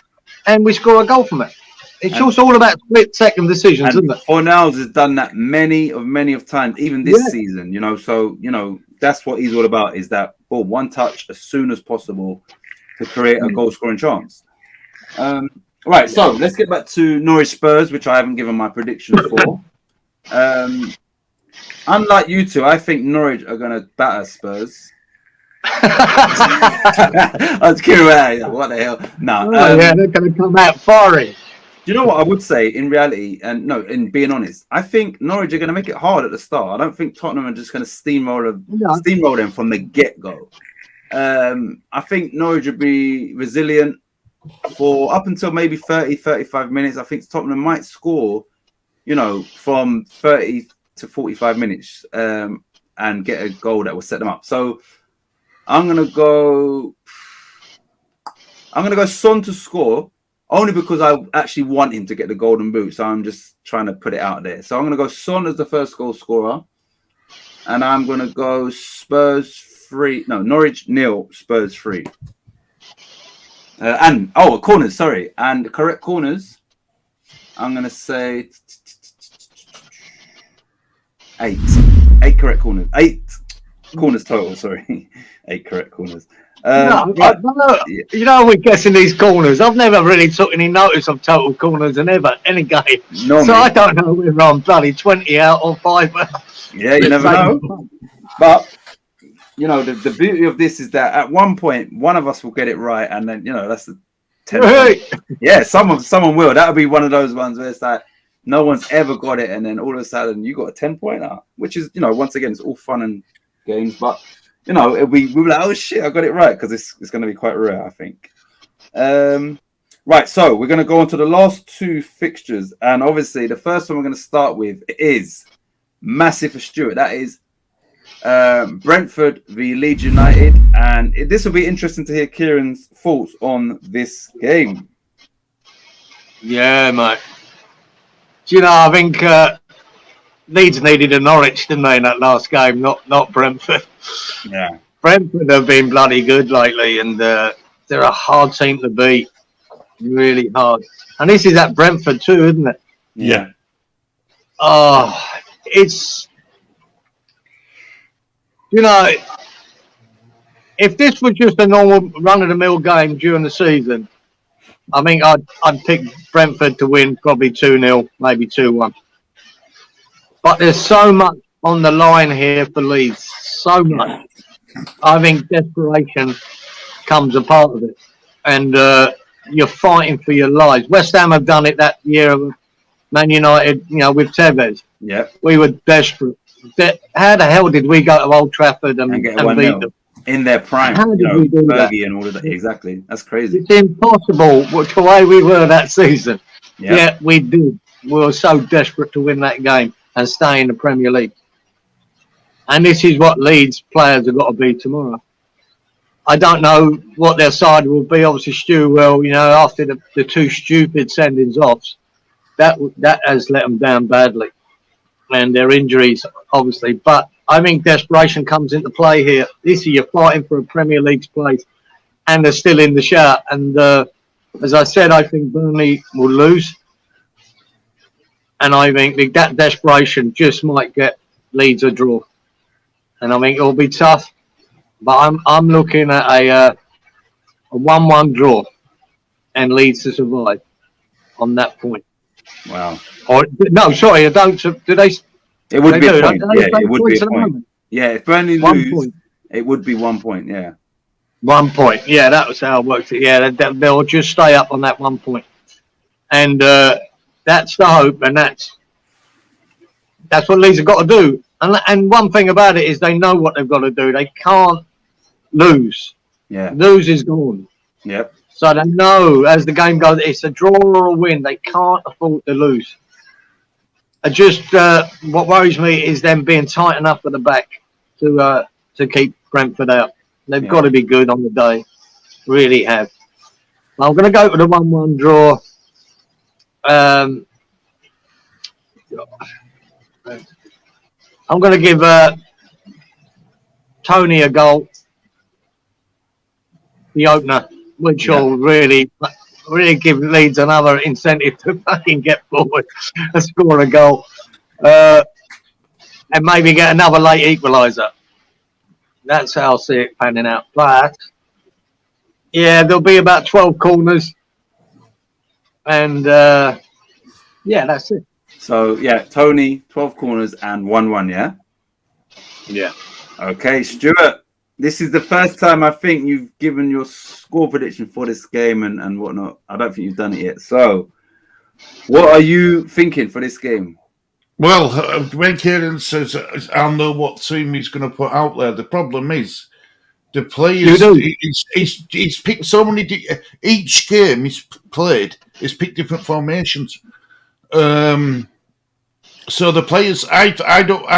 And we score a goal from it. It's also all about split-second decisions, isn't it? Fornells has done that many of times, even this season, you know. So, you know, that's what he's all about, is that ball, one touch as soon as possible to create a goal-scoring chance. Right, so let's get back to Norwich Spurs, which I haven't given my prediction for. Unlike you two, I think Norwich are going to batter Spurs. I was curious. What the hell? No. They're going to come out firing. Do you know what I would say in reality? And no, in being honest, I think Norwich are going to make it hard at the start. I don't think Tottenham are just going to steamroll them from the get-go. I think Norwich will be resilient for up until maybe 30, 35 minutes. I think Tottenham might score, you know, from 30 to 45 minutes and get a goal that will set them up. So I'm gonna go Son to score, only because I actually want him to get the golden boot. So I'm just trying to put it out there. So I'm gonna go Son as the first goal scorer, and I'm gonna go Norwich 0, Spurs 3. Corners, sorry. And correct corners, I'm going to say 8. 8 correct corners. 8 corners total, sorry. 8 correct corners. You know, we're guessing these corners. I've never really took any notice of total corners in any game. No, so I don't know whether I'm bloody 20 out or 5 out. Yeah, you never know. But you know, the beauty of this is that at one point, one of us will get it right, and then, you know, that's the 10. Yeah, someone will. That'll be one of those ones where it's like no one's ever got it, and then all of a sudden you got a 10-pointer, which is, you know, once again, it's all fun and games, but you know, we'll be like, oh shit, I got it right, because it's going to be quite rare, I think. Right, so we're going to go on to the last 2 fixtures, and obviously the first one we're going to start with is massive for Stuart. That is Brentford v Leeds United, and this will be interesting to hear Kieran's thoughts on this game. Yeah, mate. Do you know, I think Leeds needed a Norwich, didn't they, in that last game, not Brentford. Yeah. Brentford have been bloody good lately, and they're a hard team to beat. Really hard. And this is at Brentford too, isn't it? Yeah. Oh, it's... You know, if this was just a normal run-of-the-mill game during the season, I think I'd pick Brentford to win probably 2-0, maybe 2-1. But there's so much on the line here for Leeds. So much. I think desperation comes a part of it. And you're fighting for your lives. West Ham have done it that year of Man United, with Tevez. Yeah. We were desperate. How the hell did we go to Old Trafford and get beat them? In their prime. How did we do that? And all of that. Exactly. That's crazy. It's impossible the way we were that season. Yeah. Yeah, we did. We were so desperate to win that game and stay in the Premier League. And this is what Leeds players have got to be tomorrow. I don't know what their side will be. Obviously, Stu will, after the two stupid sendings off, that has let them down badly. And their injuries, obviously. But I think desperation comes into play here. This year, you're fighting for a Premier League place, and they're still in the shout. And as I said, I think Burnley will lose. And I think that desperation just might get Leeds a draw. And I think it'll be tough. But I'm looking at a 1-1 draw and Leeds to survive on that point. Wow. Or no, sorry, I don't. Do they? It would be a point. Yeah, it would be a point. Yeah, if Burnley lose, it would be 1 point. Yeah. 1 point. Yeah, that was how it worked. Yeah, they'll just stay up on that 1 point, and that's the hope, and that's what Leeds have got to do. And one thing about it is they know what they've got to do. They can't lose. Yeah. Lose is gone. Yep. So they know as the game goes, it's a draw or a win. They can't afford to lose. Just what worries me is them being tight enough at the back to keep Brentford out. They've got to be good on the day. Really have. I'm going to go to the 1-1 draw. I'm going to give Tony a goal, the opener, which will really give Leeds another incentive to fucking get forward and score a goal. And maybe get another late equaliser. That's how I see it panning out. But, yeah, there'll be about 12 corners. And, that's it. So, Tony, 12 corners and 1-1, yeah? Yeah. Okay, Stuart, this is the first time I think you've given your score prediction for this game and whatnot. I don't think you've done it yet. So, what are you thinking for this game? Well, when Kieran says, I'll know what team he's going to put out there, the problem is the players, he's picked so many, each game he's played, he's picked different formations. So the players, I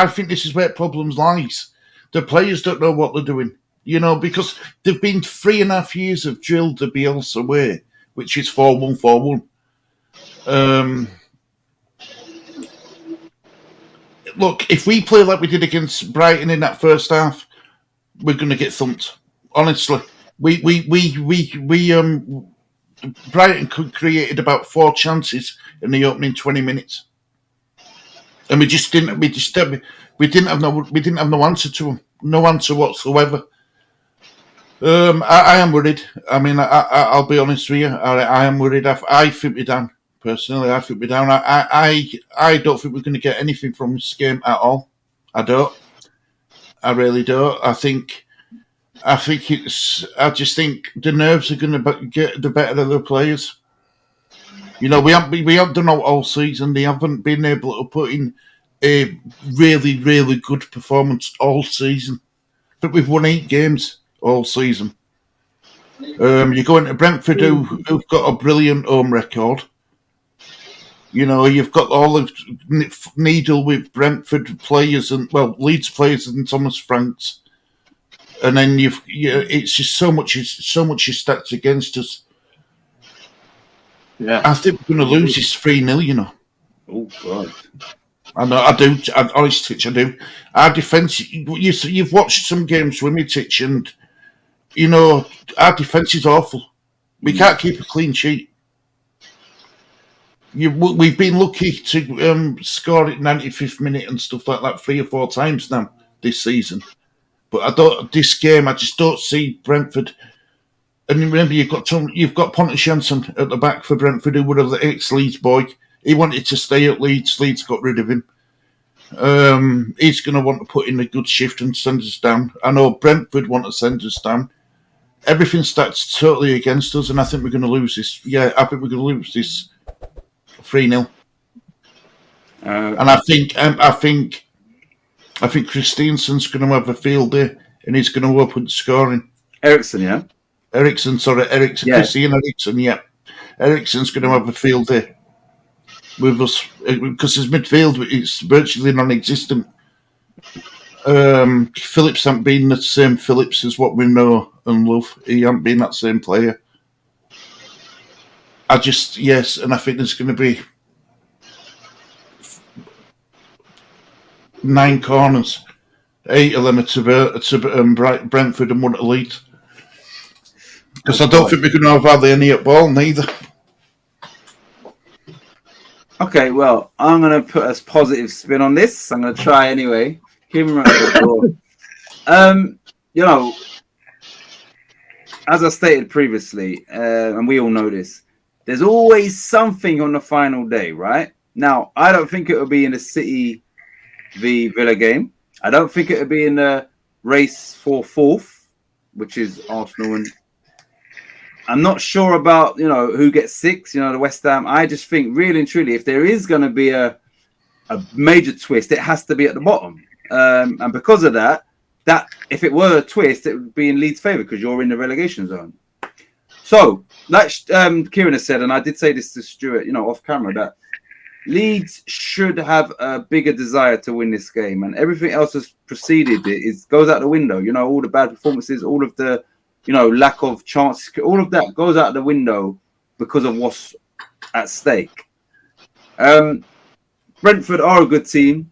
think this is where problems lies. The players don't know what they're doing, because they've been 3.5 years of drill the Bielsa way, which is 4-1-4-1. Look, if we play like we did against Brighton in that first half, we're going to get thumped. Honestly, Brighton created about 4 chances in the opening 20 minutes, and we didn't have no answer to them, no answer whatsoever. I am worried. I mean, I'll be honest with you. I am worried. I think we're down. Personally, I think we're down. I don't think we're going to get anything from this game at all. I don't. I really don't. I just think the nerves are going to get the better of the players. We haven't done out all season. They haven't been able to put in a really, really good performance all season. But we've won 8 games all season. You go into Brentford, who've got a brilliant home record. You've got all the needle with Brentford players and Leeds players and Thomas Franks, and then it's just so much is stats against us. Yeah, I think we're going to lose this 3-0. Oh God! I know, I do. Honestly, I do. Our defence. You've watched some games with me, Titch, and our defence is awful. We can't keep a clean sheet. We've been lucky to score at 95th minute and stuff like that 3 or 4 times now this season. But this game, I just don't see Brentford. And remember, you've got Pontus Jansson at the back for Brentford, who was the ex-Leeds boy. He wanted to stay at Leeds. Leeds got rid of him. He's going to want to put in a good shift and send us down. I know Brentford want to send us down. Everything starts totally against us, and I think we're going to lose this. Yeah, I think we're going to lose this 3-0. And I think Christensen's going to have a field day, and he's going to open scoring. Ericsson, yeah. Ericsson, Yeah. Christian Ericsson, yeah. Ericsson's going to have a field day with us because his midfield is virtually non-existent. Phillips hasn't been the same Phillips as what we know and love. He hasn't been that same player. And I think there's going to be 9 corners. 8 of them are to Brentford and 1 to Leeds. Because I don't think we're going to have hardly any at ball neither. Okay, well, I'm going to put a positive spin on this. I'm going to try anyway. As I stated previously, and we all know this, there's always something on the final day, right? Now, I don't think it will be in the City v Villa game. I don't think it will be in the race for 4th, which is Arsenal. And I'm not sure about, who gets 6, the West Ham. I just think really and truly, if there is going to be a major twist, it has to be at the bottom. And because of that if it were a twist, it would be in Leeds' favour because you're in the relegation zone. So, like Kieran has said, and I did say this to Stuart, off camera, that Leeds should have a bigger desire to win this game, and everything else has preceded it goes out the window. All the bad performances, all of the, lack of chance, all of that goes out the window because of what's at stake. Brentford are a good team.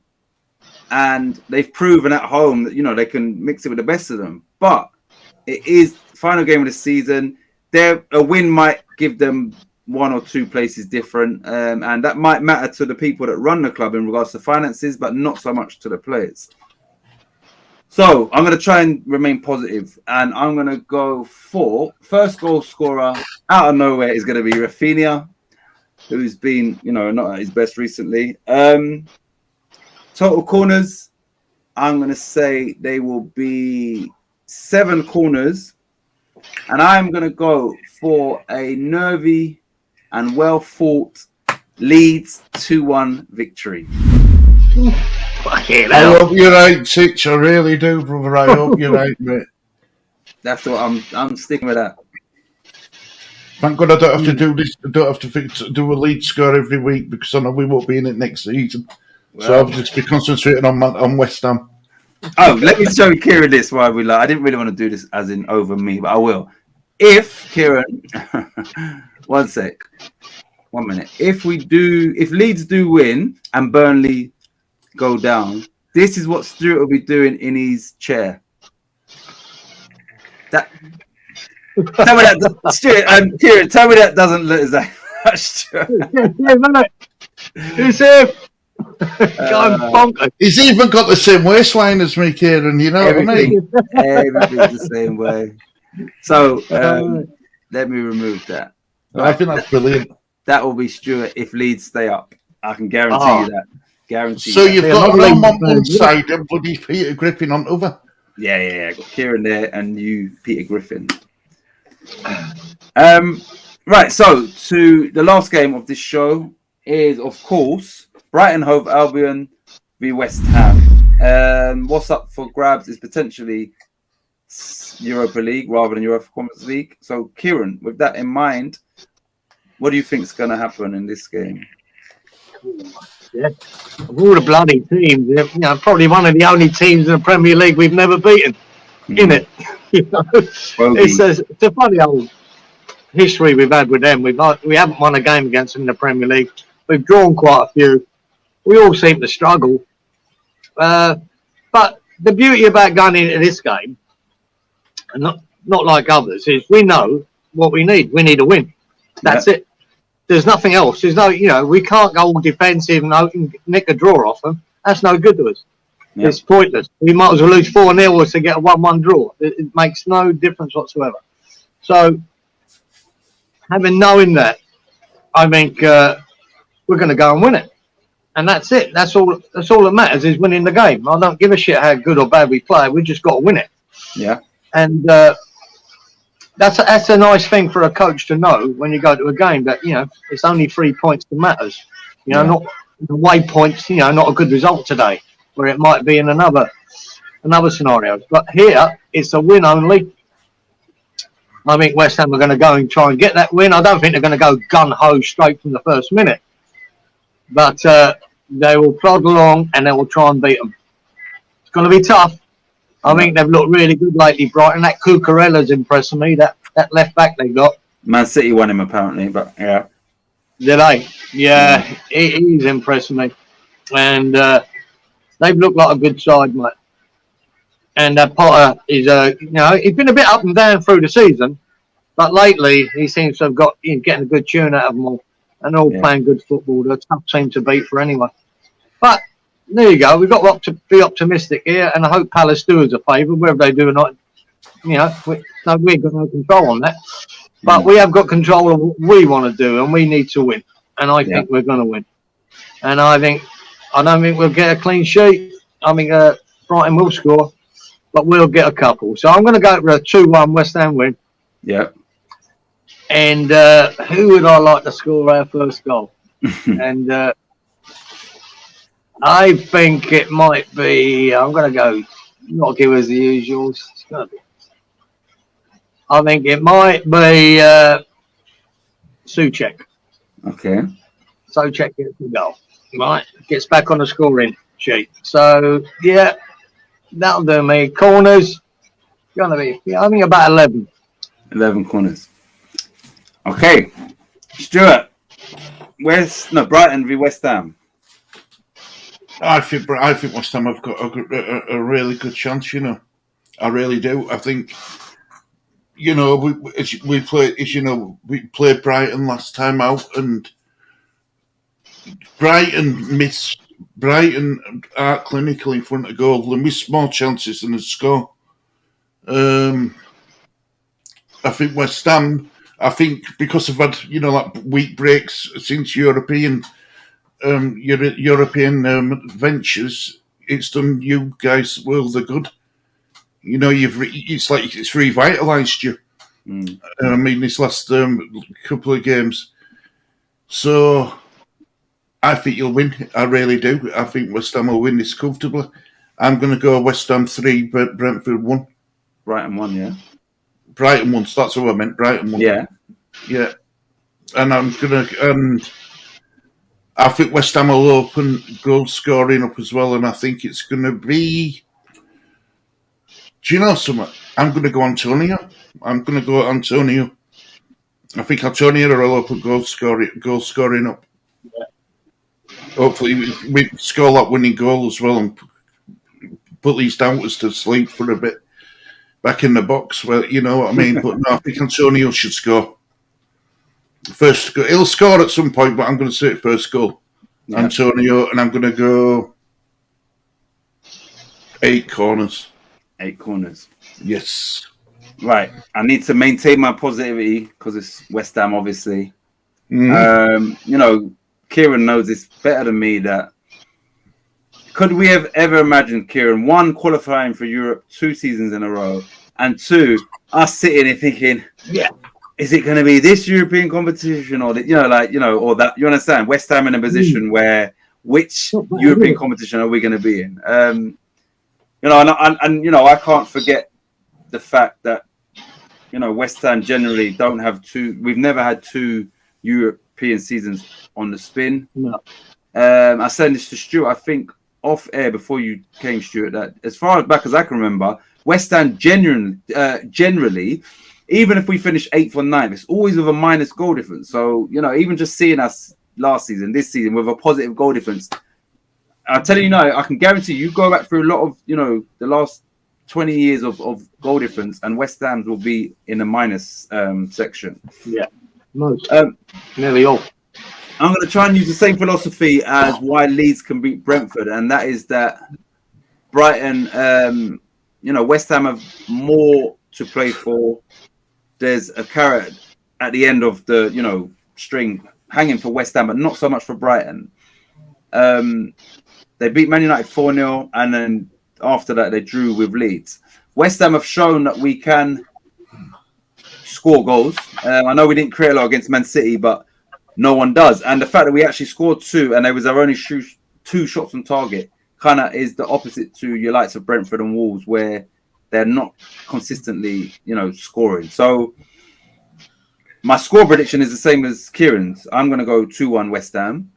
And they've proven at home that, they can mix it with the best of them. But it is final game of the season. A win might give them 1 or 2 places different. And that might matter to the people that run the club in regards to finances, but not so much to the players. So I'm going to try and remain positive. And I'm going to go for first goal scorer out of nowhere is going to be Rafinha, who's been, not at his best recently. Total corners, I'm going to say they will be 7 corners. And I'm going to go for a nervy and well-fought Leeds 2-1 victory. I hope you're right, Sitch. I really do, brother. I hope you're right, mate. That's what I'm sticking with that. Thank God I don't have to do this. I don't have to do a lead score every week because I know we won't be in it next season. Well, so I'll just be concentrating on West Ham. Oh, let me show Kieran this while we I didn't really want to do this as in over me, but I will. If Kieran, 1 sec, 1 minute. If Leeds do win and Burnley go down, this is what Stuart will be doing in his chair. Tell me that, Stuart, Kieran, tell me that doesn't look as that. Who's here? He's even got the same waistline as me, Kieran. You know what I mean? Everything's the same way. So let me remove that. I think that's brilliant. That will be Stuart if Leeds stay up. I can guarantee you that. Guarantee. So that. You've got Rom on one side and bloody Peter Griffin on the other. Yeah. Got Kieran there and you, Peter Griffin. Right. So to the last game of this show is, of course, Brighton Hove Albion v West Ham. What's up for grabs is potentially Europa League rather than Europa Conference League. So, Kieran, with that in mind, what do you think is going to happen in this game? Yeah, of all the bloody teams, probably one of the only teams in the Premier League we've never beaten. In it, it's a funny old history we've had with them. We haven't won a game against them in the Premier League. We've drawn quite a few. We all seem to struggle. But the beauty about going into this game, and not like others, is we know what we need. We need a win. That's it. There's nothing else. There's no, we can't go all defensive and nick a draw off them. That's no good to us. Yeah. It's pointless. We might as well lose 4-0 to get a 1-1 draw. It makes no difference whatsoever. So, knowing that, I think we're going to go and win it. And that's it. That's all that matters is winning the game. I don't give a shit how good or bad we play. We just got to win it. Yeah. And that's a nice thing for a coach to know when you go to a game, that it's only 3 points that matters. Not the away points. Not a good result today, where it might be in another scenario. But here it's a win only. I think West Ham are going to go and try and get that win. I don't think they're going to go gun ho straight from the first minute, but they will plod along and they will try and beat them. It's going to be tough. I think they've looked really good lately, Brighton. That Cucurella's impressing me. That left back they got. Man City won him apparently, but yeah. Did they? Yeah, he's impressing me, and they've looked like a good side, mate. And Potter is, he's been a bit up and down through the season, but lately he seems to have got getting a good tune out of them all, and all playing good football. They're a tough team to beat for anyone. But there you go. We've got to be optimistic here, and I hope Palace do us a favour, whether they do or not. We've got no control on that, but we have got control of what we want to do, and we need to win. And I think we're going to win. And I don't think we'll get a clean sheet. I think Brighton will score, but we'll get a couple. So I'm going to go for a 2-1 West Ham win. Yeah. And who would I like to score our first goal? And I think it might be. I'm going to go. Not give us the usuals. I think it might be Soucek. Okay. Soucek gets the goal. Right, gets back on the scoring sheet. So yeah, that'll do me. Corners, gonna be. I think about 11. 11 corners. Okay, Stuart. Brighton v West Ham. I think West Ham have got a really good chance. I really do. I think. We played Brighton last time out, and Brighton are clinical in front of goal. They miss more chances than they score. I think West Ham. I think because they've had week breaks since European ventures, it's done you guys world of good. It's like it's revitalised you. This last couple of games. So I think you'll win. I really do. I think West Ham will win this comfortably. I'm going to go West Ham 3, Brentford 1. Brighton 1, yeah. Brighton 1. So that's what I meant. Brighton 1. Yeah. Yeah. And I think West Ham will open goal scoring up as well, and I think it's going to be. Do you know something? I'm going to go Antonio. I think Antonio will open goal scoring up. Yeah. Hopefully we score that winning goal as well and put these doubters to sleep for a bit back in the box. Well, you know what I mean? But no, I think Antonio should score. First goal. He'll score at some point, but I'm going to say first goal. Yeah. Antonio, and I'm going to go 8 corners. 8 corners. Yes. Right. I need to maintain my positivity because it's West Ham, obviously. Kieran knows this better than me that could we have ever imagined, Kieran, 1, qualifying for Europe 2 seasons in a row, and 2, us sitting here thinking, is it going to be this European competition or or that, you understand, West Ham in a position where which European competition are we going to be in? I can't forget the fact that, West Ham generally don't have 2. We've never had 2 European seasons on the spin. No. I said this to Stuart, I think, off air before you came, Stuart, that as far back as I can remember, West Ham generally, even if we finish 8th or 9th, it's always with a minus goal difference. So, even just seeing us last season, this season, with a positive goal difference, I'm telling you now, I can guarantee you go back through a lot of, the last 20 years of goal difference, and West Ham will be in the minus section. Yeah, most. Nearly all. I'm going to try and use the same philosophy as why Leeds can beat Brentford, and that is that Brighton, West Ham have more to play for. There's a carrot at the end of the, string hanging for West Ham, but not so much for Brighton. They beat Man United 4-0, and then after that they drew with Leeds. West Ham have shown that we can score goals. I know we didn't create a lot against Man City, but no one does. And the fact that we actually scored 2 and they was our only 2 shots on target kind of is the opposite to your likes of Brentford and Wolves, where they're not consistently, scoring. So my score prediction is the same as Kieran's. I'm going to go 2-1 West Ham,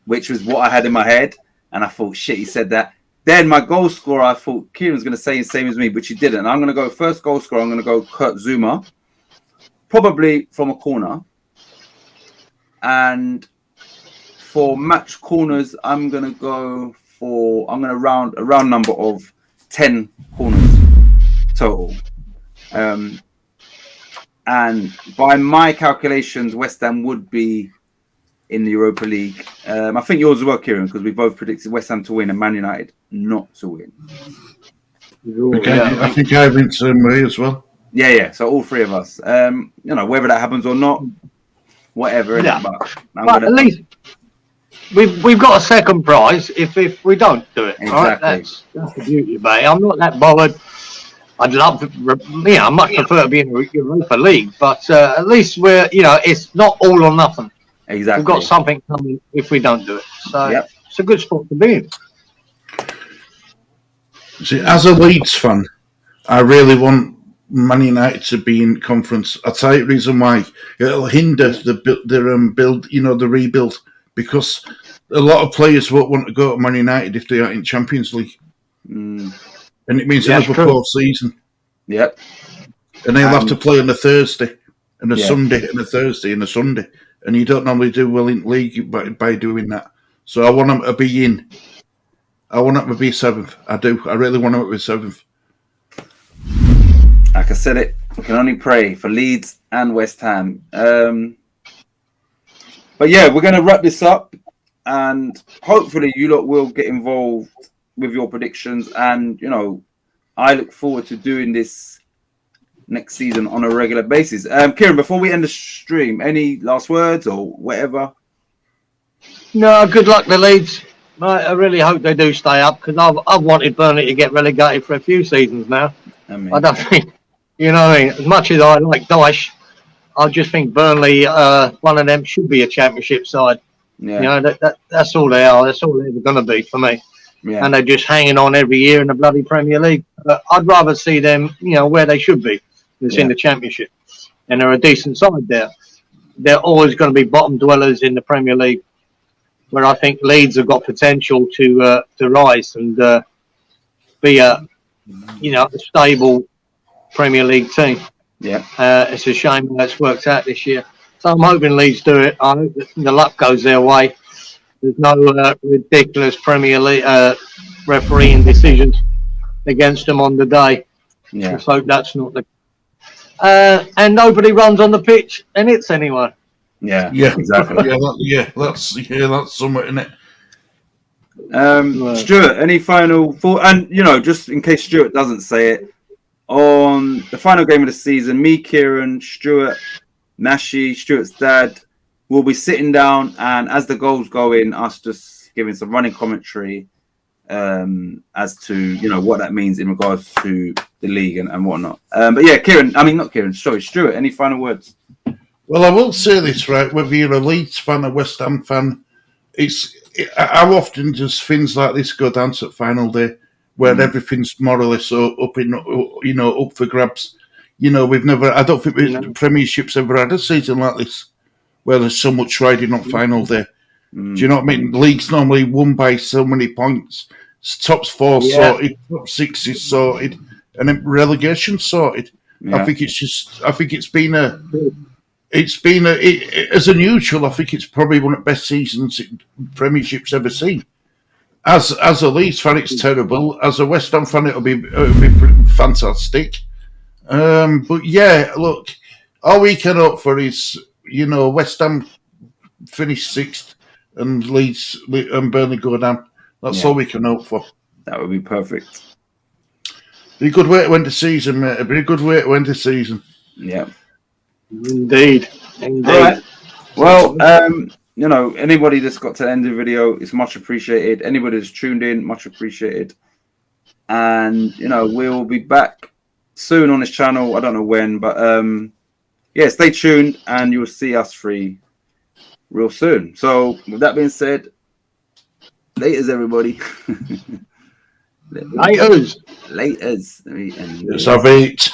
which was what I had in my head. And I thought, shit, he said that. Then my goal scorer, I thought Kieran's going to say the same as me, but he didn't. I'm going to go first goal scorer. I'm going to go Kurt Zuma, probably from a corner. And for match corners, I'm going to go for, I'm going to round a round number of 10 corners total. And by my calculations, West Ham would be in the Europa League. I think yours as well, Kieran, because we both predicted West Ham to win and Man United not to win. Okay, yeah. I think I went the same way as well. Yeah. So all 3 of us. Whether that happens or not, whatever. Yeah. But at least we've got a second prize if we don't do it. Exactly. Right? That's the beauty about it. I'm not that bothered. I'd love to, I much prefer to be in the Europa League, but at least we're, it's not all or nothing. Exactly. We've got something coming if we don't do it. So It's a good spot to be in. See, as a Leeds fan, I really want Man United to be in conference. I'll tell you the reason why. It'll hinder the rebuild, because a lot of players won't want to go to Man United if they are in Champions League. And it means a Liverpool season. Yep. And they'll have to play on a Thursday and a Sunday and a Thursday and a Sunday. And you don't normally do well in league by doing that. So I want them to be in. I want them to be 7th. I do. I really want them to be 7th. Like I said it, we can only pray for Leeds and West Ham. But yeah, we're going to wrap this up. And hopefully you lot will get involved with your predictions. And, I look forward to doing this next season on a regular basis. Kieran, before we end the stream, any last words or whatever? No, good luck to Leeds. I really hope they do stay up, because I've wanted Burnley to get relegated for a few seasons now. I don't think, as much as I like Dyche, I just think Burnley, one of them should be a championship side. Yeah. That's all they are. That's all they're going to be for me. Yeah. And they're just hanging on every year in the bloody Premier League. But I'd rather see them, where they should be. It's in the Championship. And they're a decent side there. They're always going to be bottom dwellers in the Premier League, where I think Leeds have got potential to rise and be a stable Premier League team. Yeah. It's a shame that's worked out this year. So I'm hoping Leeds do it. I hope that the luck goes their way. There's no ridiculous Premier League refereeing decisions against them on the day. Yeah. Let's hope that's not the. And nobody runs on the pitch and hits anyone. Yeah, exactly. That's somewhat in it. Stuart, any final thought? And just in case Stuart doesn't say it, on the final game of the season, me, Kieran, Stuart, Nashi, Stuart's dad, will be sitting down, and as the goals go in, us just giving some running commentary as to what that means in regards to the league and whatnot. But yeah, Stuart, any final words? Well, I will say this, right? Whether you're a Leeds fan or West Ham fan, how often does things like this go down to final day, where everything's more or less up for grabs? We've never. I don't think the Premiership's ever had a season like this, where there's so much riding on final day. Do you know what I mean? The league's normally won by so many points. Top's 4 sorted, top 6 is sorted, and then relegation sorted. Yeah. I think it's been as a neutral, I think it's probably one of the best seasons Premiership's ever seen. As a Leeds fan, it's terrible. As a West Ham fan, it'll be fantastic. But yeah, look, all we can hope for is West Ham finish 6th and Leeds and Burnley go down. That's all we can hope for. That would be perfect. Be a good way to end the season, mate. It'd be a good way to end the season. Yeah. Indeed. All right. Well, you know, anybody that's got to the end of the video, it's much appreciated. Anybody that's tuned in, much appreciated. And, you know, we'll be back soon on this channel. I don't know when, but yeah, stay tuned and you'll see us free real soon. So with that being said, laters, everybody. Laters. Laters. Let me end It's our beat.